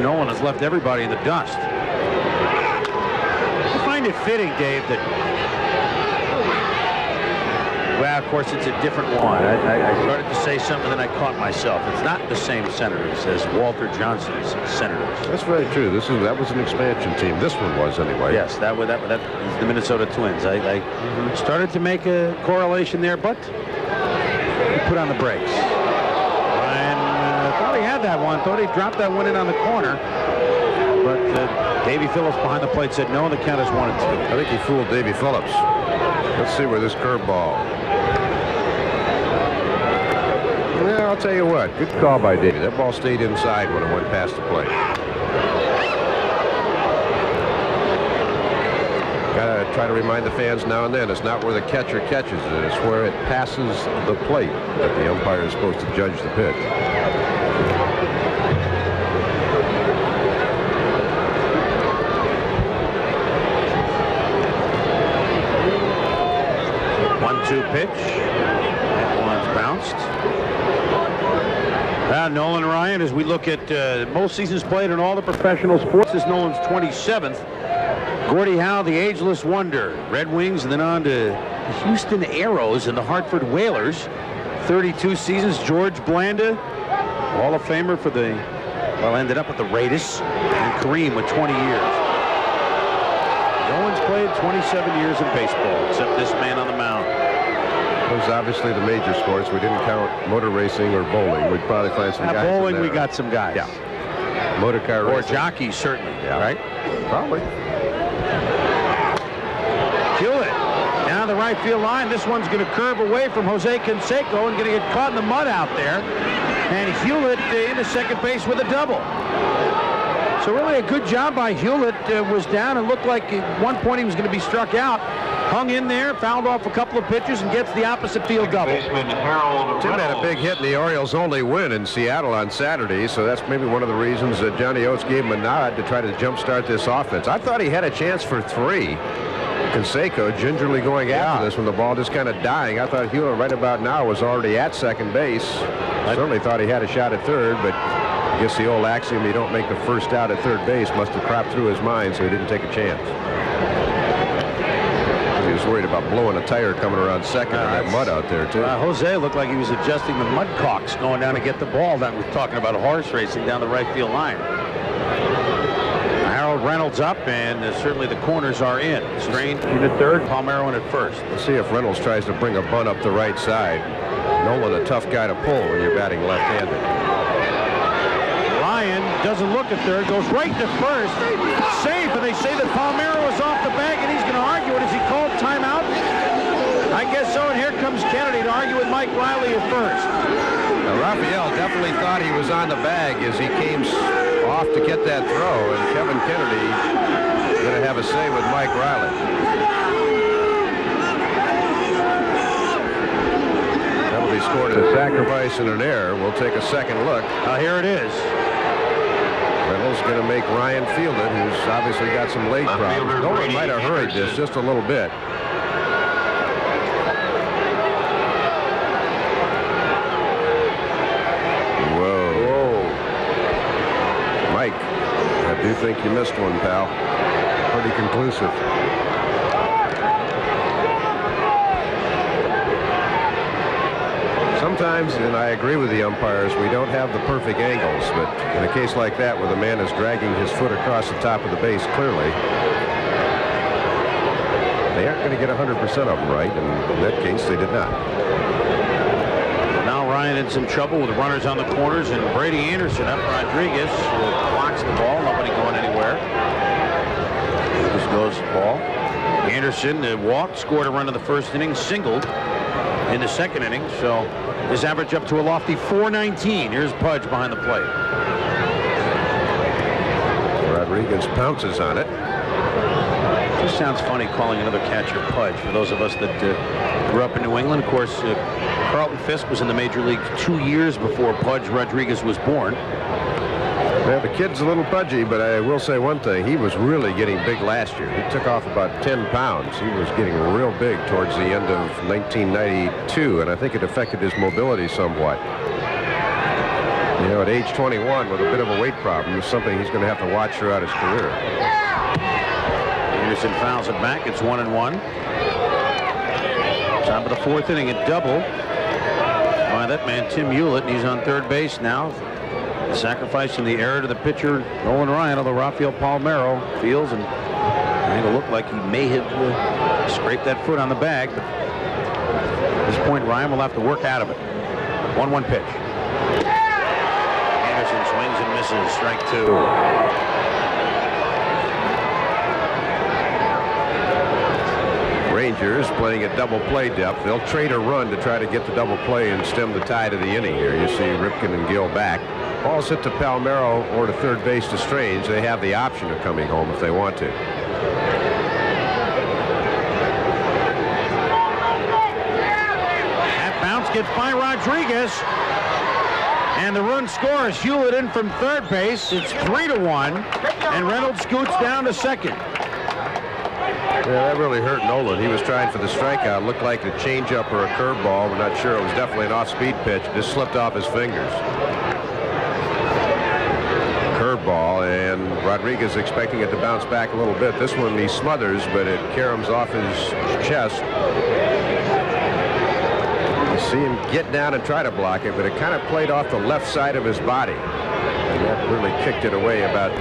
Nolan has left everybody in the dust. I find it fitting, Dave, that, well, of course, it's a different one. I started to say something, then I caught myself. It's not the same Senators as Walter Johnson's Senators. That's very true. That was an expansion team. This one was, anyway. Yes, that was the Minnesota Twins. I started to make a correlation there, but he put on the brakes. Ryan thought he had that one. Thought he dropped that one in on the corner. But Davey Phillips behind the plate said no, and the count is 1-2. I think he fooled Davey Phillips. Let's see where this curveball. Yeah, I'll tell you what. Good call by Davey. That ball stayed inside when it went past the plate. Gotta try to remind the fans now and then, it's not where the catcher catches it, it's where it passes the plate that the umpire is supposed to judge the pitch. Pitch. That one's bounced. Nolan Ryan, as we look at most seasons played in all the professional sports, this is Nolan's 27th. Gordie Howe, the ageless wonder. Red Wings, and then on to the Houston Aeros and the Hartford Whalers. 32 seasons. George Blanda, Hall of Famer for the, well, ended up with the Raiders. And Kareem with 20 years. No one's played 27 years in baseball except this man on the mound. Those obviously the major sports. We didn't count motor racing or bowling. We'd probably find some guys. Bowling, we got some guys. Yeah. Motor car racing. Or jockeys, certainly. Yeah. Right? Probably. Hewlett down the right field line. This one's going to curve away from Jose Canseco and going to get caught in the mud out there. And Hewlett into second base with a double. So really a good job by Hewlett. Was down and looked like at one point he was going to be struck out. Hung in there, fouled off a couple of pitches, and gets the opposite field double. Tim had a big hit in the Orioles' only win in Seattle on Saturday, so that's maybe one of the reasons that Johnny Oates gave him a nod to try to jumpstart this offense. I thought he had a chance for 3. Canseco gingerly going after this when the ball just kind of dying. I thought Hewlett right about now was already at second base. I certainly thought he had a shot at third, but I guess the old axiom, you don't make the first out at third base, must have cropped through his mind, so he didn't take a chance. He was worried about blowing a tire coming around second and that mud out there, too. Jose looked like he was adjusting the mud caulks going down to get the ball. That was talking about horse racing down the right field line. Harold Reynolds up, and certainly the corners are in. Strange in at third, Palmeiro in at first. Let's see if Reynolds tries to bring a bunt up the right side. Nolan, a tough guy to pull when you're batting left-handed. Ryan doesn't look at third, goes right to first. Safe, and they say that Palmeiro is off the bag, and he's going to argue it. Is he called timeout? I guess so, and here comes Kennedy to argue with Mike Riley at first. Now, Raphael definitely thought he was on the bag as he came off to get that throw, and Kevin Kennedy going to have a say with Mike Riley. Penalty scored a sacrifice and an error. We'll take a second look. Here it is. Reynolds going to make Ryan field it, who's obviously got some leg problems. Nolan might have hurried this just a little bit. I do think you missed one, pal. Pretty conclusive. Sometimes, and I agree with the umpires, we don't have the perfect angles, but in a case like that where the man is dragging his foot across the top of the base clearly, they aren't going to get 100% of them right, and in that case they did not. Now Ryan in some trouble with runners on the corners, and Brady Anderson up. Rodriguez blocks the ball, nobody going anywhere. Just goes the ball. Anderson walked, scored a run in the first inning, singled in the second inning, so his average up to a lofty 419. Here's Pudge behind the plate. Rodriguez pounces on it. Just sounds funny calling another catcher Pudge. For those of us that grew up in New England, of course, Carlton Fisk was in the major league 2 years before Pudge Rodriguez was born. Well, the kid's a little pudgy, but I will say one thing. He was really getting big last year. He took off about 10 pounds. He was getting real big towards the end of 1992, and I think it affected his mobility somewhat. You know, at age 21, with a bit of a weight problem, is something he's going to have to watch throughout his career. Anderson fouls it back. It's 1-1. Top of the fourth inning, a double by that man, Tim Hewlett, and he's on third base now. Sacrificing the error to the pitcher, Nolan Ryan, although Rafael Palmeiro feels and it'll look like he may have scraped that foot on the bag. But at this point, Ryan will have to work out of it. 1-1 pitch. Anderson swings and misses. Strike two. Rangers playing at double play depth. They'll trade a run to try to get the double play and stem the tide of the inning here. You see Ripken and Gill back. Ball's hit to Palmeiro or to third base to Strange. They have the option of coming home if they want to. That bounce gets by Rodriguez. And the run scores. Hewlett in from third base. It's 3-1. And Reynolds scoots down to second. Yeah, that really hurt Nolan. He was trying for the strikeout. Looked like a changeup or a curveball. We're not sure. It was definitely an off-speed pitch. Just slipped off his fingers. Curveball, and Rodriguez expecting it to bounce back a little bit. This one he smothers, but it caroms off his chest. You see him get down and try to block it, but it kind of played off the left side of his body. And that really kicked it away about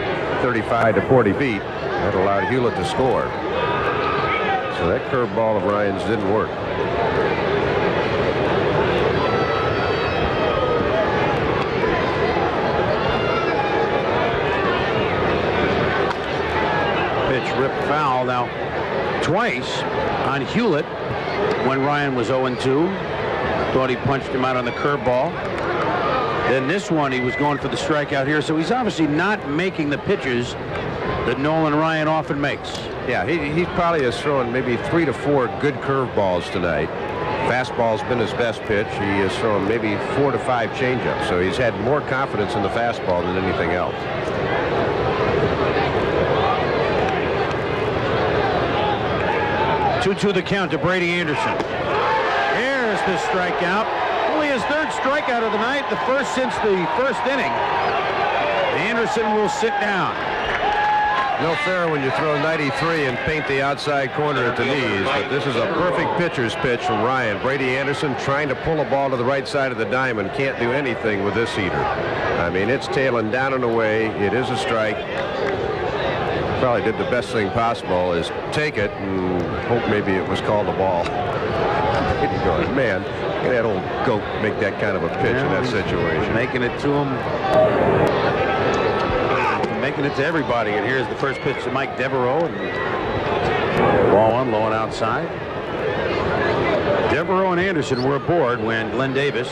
35 to 40 feet. That allowed Hewlett to score. So that curveball of Ryan's didn't work. Pitch ripped foul now twice on Hewlett when Ryan was 0-2. Thought he punched him out on the curveball. Then this one he was going for the strikeout here, so he's obviously not making the pitches that Nolan Ryan often makes. Yeah, he probably is throwing maybe 3 to 4 good curveballs tonight. Fastball's been his best pitch. He is throwing maybe 4 to 5 changeups, so he's had more confidence in the fastball than anything else. 2-2 the count to Brady Anderson. Here's the strikeout. Only his third strikeout of the night, the first since the first inning. Anderson will sit down. No fair when you throw 93 and paint the outside corner at the knees, but this is a perfect pitcher's pitch from Ryan. Brady Anderson trying to pull a ball to the right side of the diamond. Can't do anything with this heater. I mean, it's tailing down and away. It is a strike. Probably did the best thing possible, is take it and hope maybe it was called a ball. Going, man, look at that old goat make that kind of a pitch in that situation. Making it to him. Making it to everybody. And here's the first pitch to Mike Devereaux. And ball one, low and outside. Devereaux and Anderson were aboard when Glenn Davis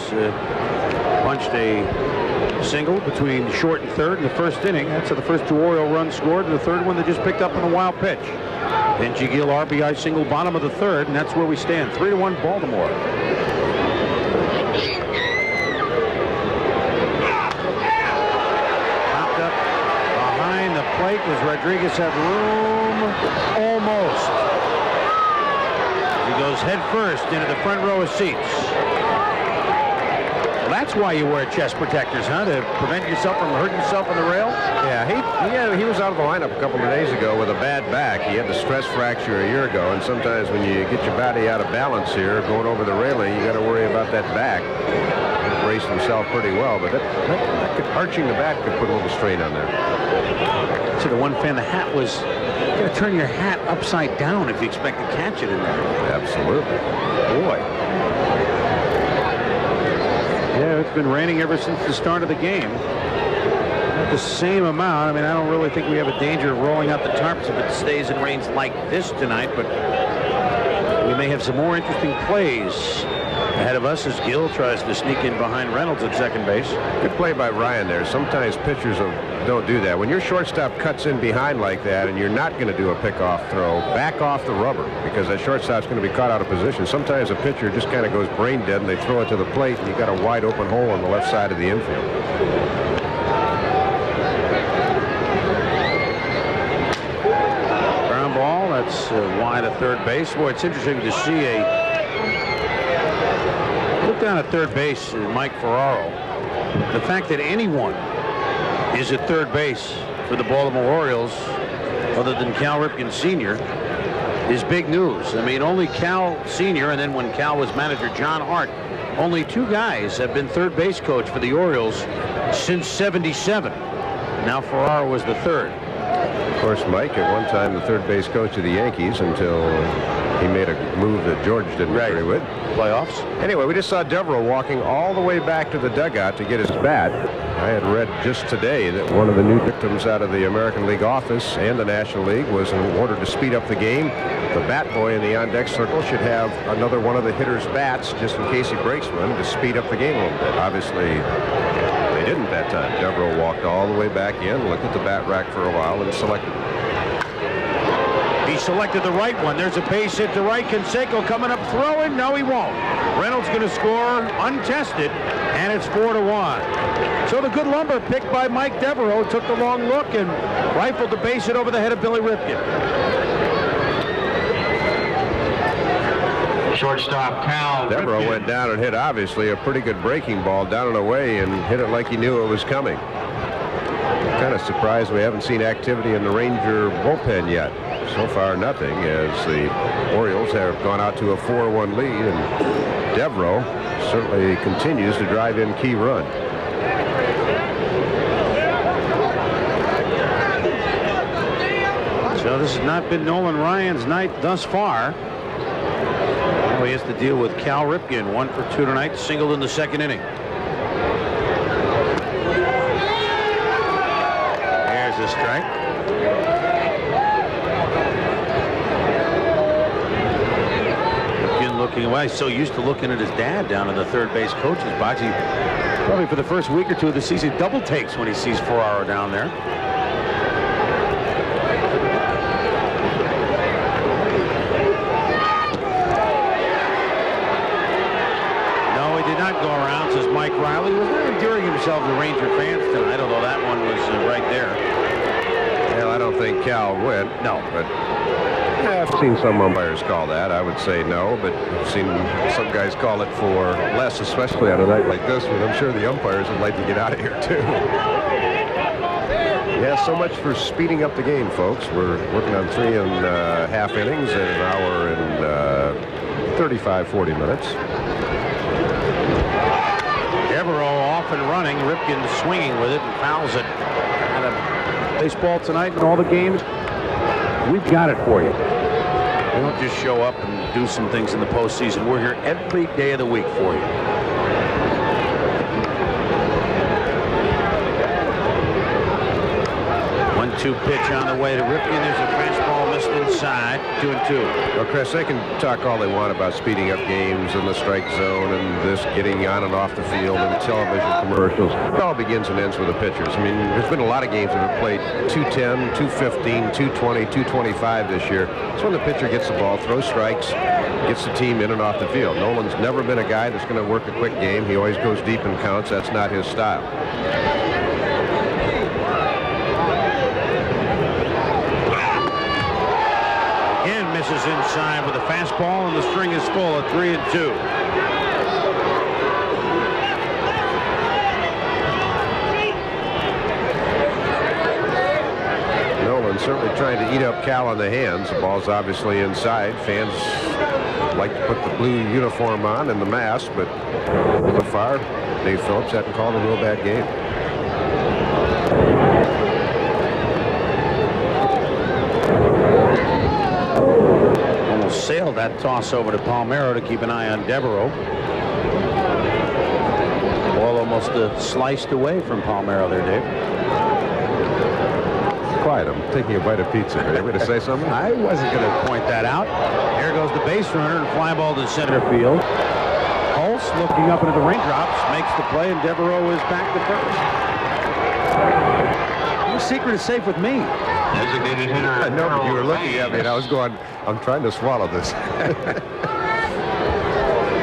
punched a single between short and third in the first inning. That's the first 2 Oriole runs scored, and the third one they just picked up on a wild pitch. Benji Gill RBI single bottom of the third, and that's where we stand. 3-1 Baltimore. Popped up behind the plate. Does Rodriguez have room? Almost. He goes head first into the front row of seats. That's why you wear chest protectors, huh? To prevent yourself from hurting yourself on the rail? Yeah, he was out of the lineup a couple of days ago with a bad back. He had the stress fracture a year ago, and sometimes when you get your body out of balance here, going over the railing, you got to worry about that back. He braced himself pretty well, but arching the back could put a little strain on there. To the one fan, the hat was, you got to turn your hat upside down if you expect to catch it in there. Absolutely. Boy. Yeah, it's been raining ever since the start of the game. Not the same amount. I mean, I don't really think we have a danger of rolling out the tarps if it stays and rains like this tonight, but we may have some more interesting plays ahead of us as Gill tries to sneak in behind Reynolds at second base. Good play by Ryan there. Sometimes pitchers don't do that. When your shortstop cuts in behind like that and you're not going to do a pickoff throw, back off the rubber, because that shortstop's going to be caught out of position. Sometimes a pitcher just kind of goes brain dead and they throw it to the plate and you've got a wide open hole on the left side of the infield. Ground ball, that's wide of third base. Boy, it's interesting to see look down at third base, Mike Ferraro. The fact that anyone is at third base for the Baltimore Orioles other than Cal Ripken Sr. is big news. I mean, only Cal Sr. and then when Cal was manager, John Hart, only 2 guys have been third base coach for the Orioles since '77. Now Ferraro was the third. Of course, Mike, at one time the third base coach of the Yankees until he made a move that George didn't agree with. Playoffs. Anyway, we just saw Devereaux walking all the way back to the dugout to get his bat. I had read just today that one of the new victims out of the American League office and the National League was in order to speed up the game. The bat boy in the on-deck circle should have another one of the hitter's bats just in case he breaks one to speed up the game a little bit. Obviously, they didn't that time. Devereaux walked all the way back in, looked at the bat rack for a while, and selected. He selected the right one. There's a base hit to right. Canseco coming up throwing. No, he won't. Reynolds going to score untested, and it's 4-1. So the good lumber picked by Mike Devereaux took the long look and rifled the base hit over the head of Billy Ripken. Shortstop Cal Devereaux went down and hit obviously a pretty good breaking ball down and away and hit it like he knew it was coming. Kind of surprised we haven't seen activity in the Ranger bullpen yet. So far, nothing, as the Orioles have gone out to a 4-1 lead, and Devereaux certainly continues to drive in key run. So this has not been Nolan Ryan's night thus far. Now he has to deal with Cal Ripken, 1 for 2 tonight, singled in the second inning. There's a strike. Looking away. He's so used to looking at his dad down in the third base coach's box. He probably for the first week or 2 of the season double takes when he sees Ferraro down there. No, he did not go around, says Mike Riley. He was not endearing himself to Ranger fans tonight, although that one was right there. Well, I don't think Cal would. No. But I've seen some umpires call that. I would say no, but I've seen some guys call it for less, especially on a night like this one. I'm sure the umpires would like to get out of here, too. Yeah, so much for speeding up the game, folks. We're working on 3.5 innings in an hour and 35, 40 minutes. Devereaux off and running. Ripken swinging with it and fouls it. Out of baseball tonight and all the games. We've got it for you. We don't just show up and do some things in the postseason. We're here every day of the week for you. 1-2 pitch on the way to Ripken. There's a fastball missed inside. 2-2. Well, Chris, they can talk all they want about speeding up games and the strike zone and this getting on and off the field and television commercials. It all begins and ends with the pitchers. I mean, there's been a lot of games that have played 210, 215, 220, 225 this year. It's when the pitcher gets the ball, throws strikes, gets the team in and off the field. Nolan's never been a guy that's going to work a quick game. He always goes deep and counts. That's not his style. Misses inside with a fastball, and the string is full at 3-2. Nolan certainly trying to eat up Cal on the hands. The ball's obviously inside. Fans like to put the blue uniform on and the mask, but so far, Dave Phillips hasn't called a real bad game. Sailed that toss over to Palmeiro to keep an eye on Devereaux. Ball almost sliced away from Palmeiro there, Dave. Quiet, I'm taking a bite of pizza. Are you going to say something? I wasn't going to point that out. Here goes the base runner and fly ball to center field. Hulse looking up into the raindrops, makes the play, and Devereaux is back to first. The secret is safe with me. Designated hitter. I know, but you were looking at me, and I was going, I'm trying to swallow this.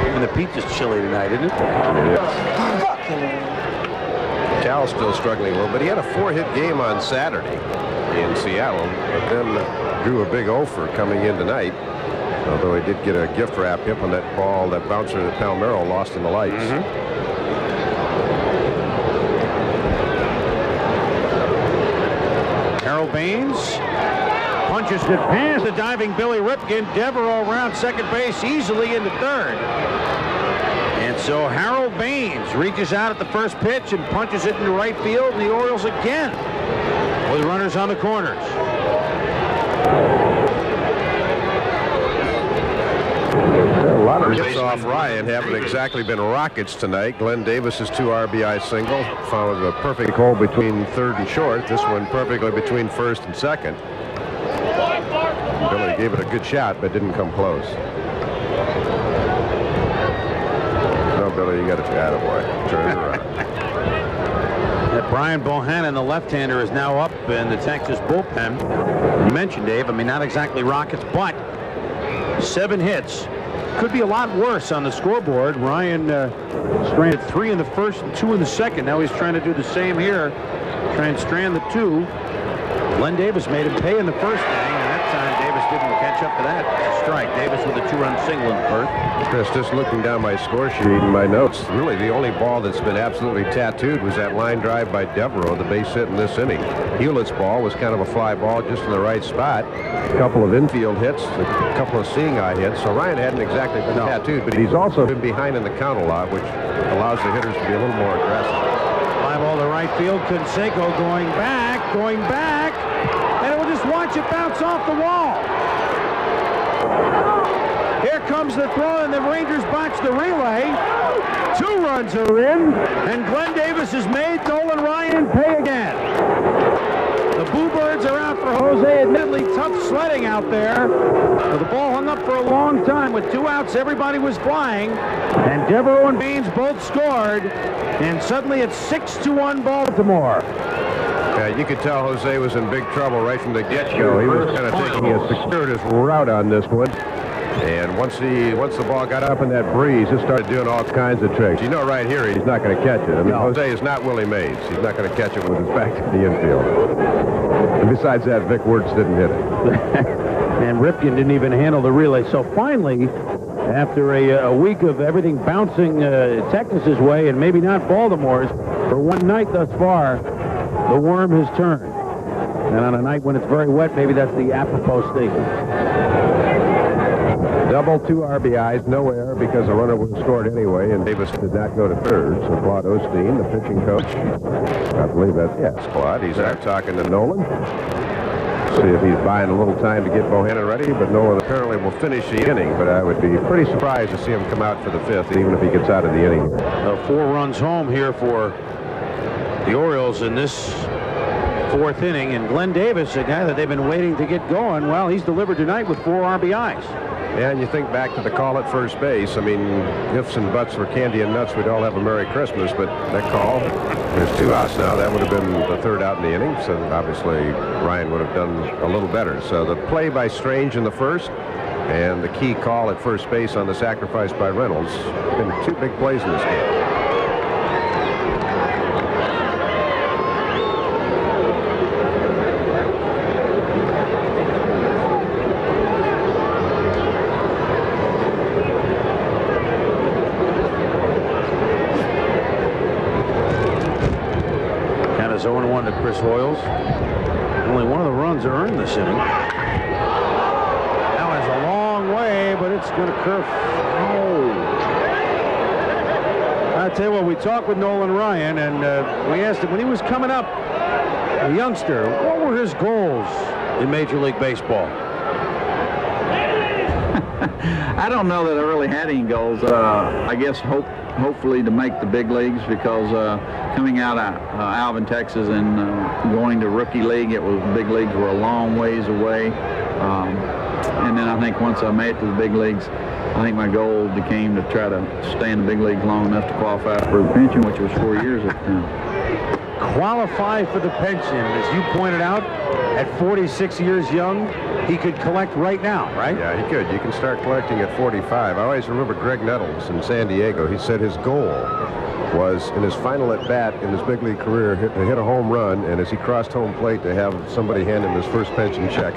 Even the pizza's chilly tonight, isn't it? Cal's still struggling a little bit. He had a 4-hit game on Saturday in Seattle, but then drew a big offer coming in tonight. Although he did get a gift wrap hit on that ball, that bouncer that Palmeiro lost in the lights. Harold Baines punches it past the diving Billy Ripken. Devereaux around second base easily into third. And so Harold Baines reaches out at the first pitch and punches it into right field, and the Orioles again with runners on the corners. A lot of hits off Ryan haven't exactly been rockets tonight. Glenn Davis's 2 RBI single found a perfect hole between third and short. This one perfectly between first and second. And Billy gave it a good shot, but didn't come close. No, Billy, you got to attaboy. Turn it around. Brian Bohannon, the left-hander, is now up in the Texas bullpen. You mentioned, Dave, I mean, not exactly rockets, but 7 hits. Could be a lot worse on the scoreboard. Ryan stranded 3 in the first and 2 in the second. Now he's trying to do the same here. Try and strand the 2. Glenn Davis made him pay in the first inning, and that time Davis didn't catch up to that. It's a strike. Davis with a 2-run single in the first. Chris, just looking down my score sheet and my notes, really the only ball that's been absolutely tattooed was that line drive by Devereaux, the base hit in this inning. Hewlett's ball was kind of a fly ball just in the right spot. A couple of infield hits, a couple of seeing eye hits. So Ryan hadn't exactly been tattooed, but he's also been behind in the count a lot, which allows the hitters to be a little more aggressive. Fly ball to right field. Canseco going back, and it will just watch it bounce off the wall. Here comes the throw, and the Rangers botch the relay. 2 runs are in, and Glenn Davis has made Nolan Ryan pay again. The Bluebirds are out for Jose. Admittedly tough sledding out there. But the ball hung up for a long time. With 2 outs, everybody was flying. And Devereaux and Baines both scored. And suddenly it's 6-1 Baltimore. Yeah, you could tell Jose was in big trouble right from the get-go. He was kind of taking a circuitous route on this one. And once the ball got up in that breeze, it started doing all kinds of tricks. You know right here he's not going to catch it. I mean, Jose is not Willie Mays. He's not going to catch it with his back to the infield. And besides that, Vic Wirtz didn't hit it. And Ripken didn't even handle the relay. So finally, after a week of everything bouncing Texas's way and maybe not Baltimore's, for one night thus far, the worm has turned. And on a night when it's very wet, maybe that's the apropos statement. Double, 2 RBIs, no error because the runner was scored anyway, and Davis did not go to third. So Claude Osteen, the pitching coach, I believe that's, yes, Claude. He's out talking to Nolan. See if he's buying a little time to get Bohannon ready, but Nolan apparently will finish the inning, but I would be pretty surprised to see him come out for the 5th, even if he gets out of the inning. 4 runs home here for the Orioles in this 4th inning, and Glenn Davis, a guy that they've been waiting to get going, well, he's delivered tonight with 4 RBIs. Yeah, and you think back to the call at first base. I mean, ifs and buts were candy and nuts. We'd all have a Merry Christmas, but that call, there's 2 outs now. That would have been the 3rd out in the inning, so obviously Ryan would have done a little better. So the play by Strange in the 1st and the key call at first base on the sacrifice by Reynolds. Been 2 big plays in this game. It's 0-1 to Chris Hoyles. Only one of the runs are earned this inning. Now it's a long way, but it's going to curve. Oh. I tell you what, we talked with Nolan Ryan, and we asked him when he was coming up, a youngster, what were his goals in Major League Baseball? I don't know that I really had any goals. I guess hopefully to make the big leagues, because coming out of Alvin, Texas, and going to rookie league, big leagues were a long ways away. And then I think once I made it to the big leagues, I think my goal became to try to stay in the big leagues long enough to qualify for the pension, which was 4 years at the time. Qualify for the pension, as you pointed out, at 46 years young. He could collect right now, right? Yeah, he could. You can start collecting at 45. I always remember Greg Nettles in San Diego. He said his goal was, in his final at-bat in his big league career, to hit a home run, and as he crossed home plate, to have somebody hand him his first pension check.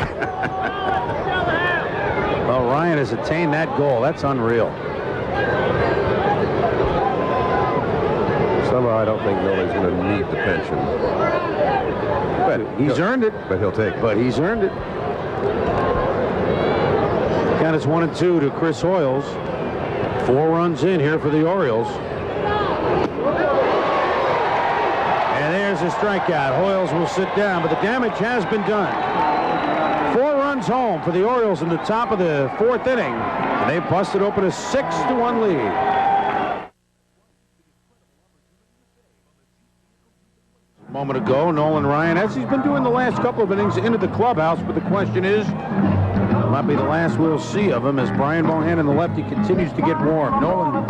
Well, Ryan has attained that goal. That's unreal. Somehow I don't think Nolan's going to need the pension. But he's earned it. But he'll take it. But he's earned it. Count is 1-2 to Chris Hoyles. 4 runs in here for the Orioles. And there's a strikeout. Hoyles will sit down, but the damage has been done. 4 runs home for the Orioles in the top of the 4th inning. And they've busted open a 6-1 lead. A moment ago, Nolan Ryan, as he's been doing the last couple of innings, into the clubhouse, but the question is, might be the last we'll see of him as Brian Bohannon, the lefty, continues to get warm. Nolan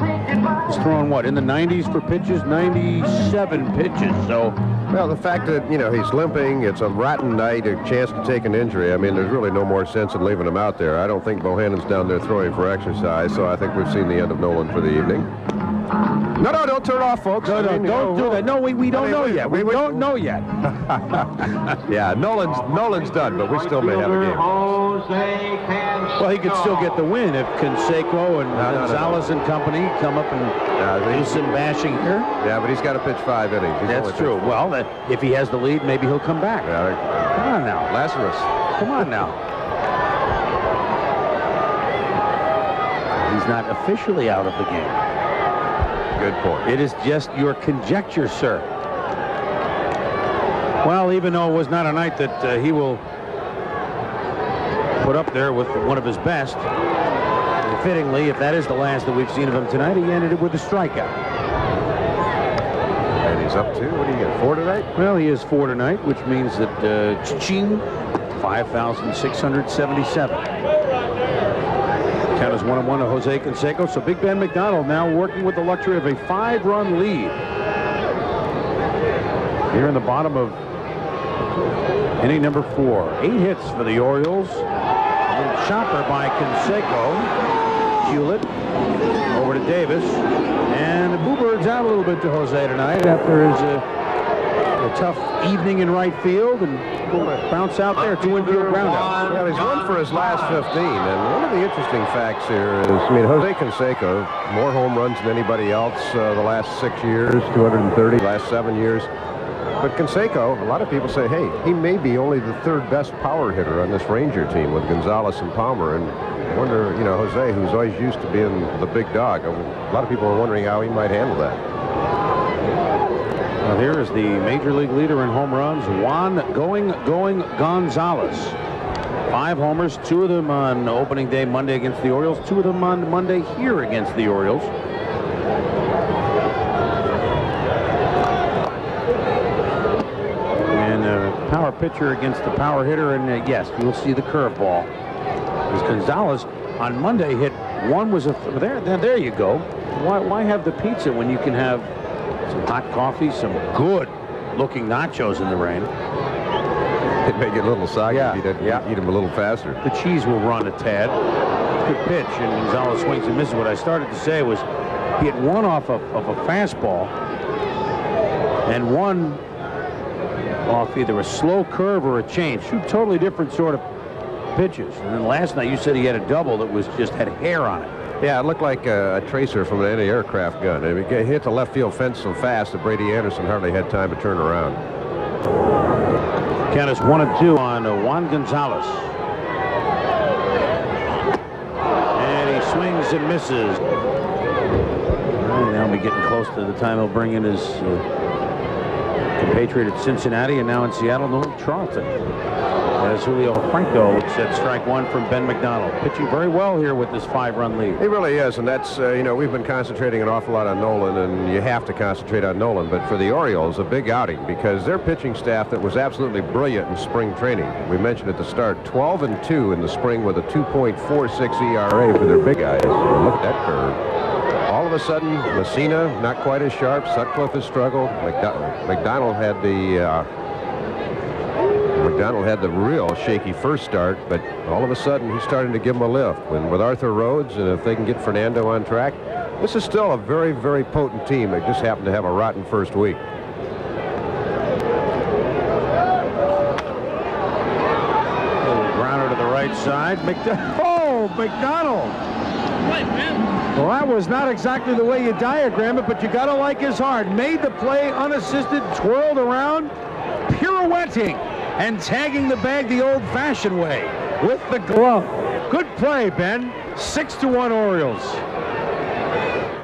is throwing, what, in the 90s for pitches? 97 pitches, so... Well, the fact that, you know, he's limping, it's a rotten night, a chance to take an injury. I mean, there's really no more sense in leaving him out there. I don't think Bohannon's down there throwing for exercise, so I think we've seen the end of Nolan for the evening. No, don't turn off, folks. No, don't do that. No, we don't know yet. We don't know yet. Yeah, Nolan's done, but we still may have a game. Well, he could still get the win if Canseco and Gonzalez and company come up and do some bashing here. Yeah, but he's got to pitch 5 innings. That's true. Well, if he has the lead, maybe he'll come back. Yeah, come on now. Lazarus. Come on now. He's not officially out of the game. Good point. It is just your conjecture, sir. Well, even though it was not a night that he will put up there with one of his best, fittingly, if that is the last that we've seen of him tonight, he ended it with a strikeout. And he's up to, what do you get, 4 tonight? Well, he is 4 tonight, which means that cha-ching, 5,677. Count is 1-1 to Jose Canseco. So Big Ben McDonald now working with the luxury of a 5-run lead. Here in the bottom of inning number 4. 8 hits for the Orioles. A little chopper by Canseco. Hewlett over to Davis. And the Bluebirds out a little bit to Jose tonight after his A tough evening in right field and bounce out there, 2 infield ground out. Well, he's run for his last 15, and one of the interesting facts here is, I mean, Jose Canseco, more home runs than anybody else the last 6 years, 230, last 7 years. But Canseco, a lot of people say, hey, he may be only the 3rd best power hitter on this Ranger team with Gonzalez and Palmer. And I wonder, you know, Jose, who's always used to being the big dog, a lot of people are wondering how he might handle that. Well, here is the major league leader in home runs, Juan Going Gonzalez. 5 homers, 2 of them on opening day Monday against the Orioles, 2 of them on Monday here against the Orioles. Power pitcher against the power hitter, and yes, you'll see the curveball. As Gonzalez on Monday hit one was a there you go. Why have the pizza when you can have some hot coffee, some good looking nachos in the rain? It'd make it a little soggy if you didn't eat them a little faster. The cheese will run a tad. Good pitch, and Gonzalez swings and misses. What I started to say was he hit one off of a fastball and one off either a slow curve or a change. 2 totally different sort of pitches. And then last night you said he had a double that was just had hair on it. Yeah, it looked like a tracer from an anti-aircraft gun. He hit the left field fence so fast that Brady Anderson hardly had time to turn around. Count is 1-2 on Juan Gonzalez. And he swings and misses. Now we're getting close to the time he'll bring in his compatriot at Cincinnati, and now in Seattle, Nolan Charlton. As Julio Franco looks at strike 1 from Ben McDonald. Pitching very well here with this 5-run lead. He really is, and that's, you know, we've been concentrating an awful lot on Nolan, and you have to concentrate on Nolan. But for the Orioles, a big outing because their pitching staff that was absolutely brilliant in spring training. We mentioned at the start, 12-2 in the spring with a 2.46 ERA for their big guys. Look at that curve. All of a sudden, Messina not quite as sharp. Sutcliffe has struggled. McDonald had the real shaky first start, but all of a sudden he's starting to give him a lift. With Arthur Rhodes, and if they can get Fernando on track, this is still a very, very potent team. They just happened to have a rotten first week. Grounder to the right side. McDonald. Well, that was not exactly the way you diagram it, but you got to like his heart. Made the play unassisted, twirled around, pirouetting, and tagging the bag the old-fashioned way with the glove. Good play, Ben. 6-1 Orioles.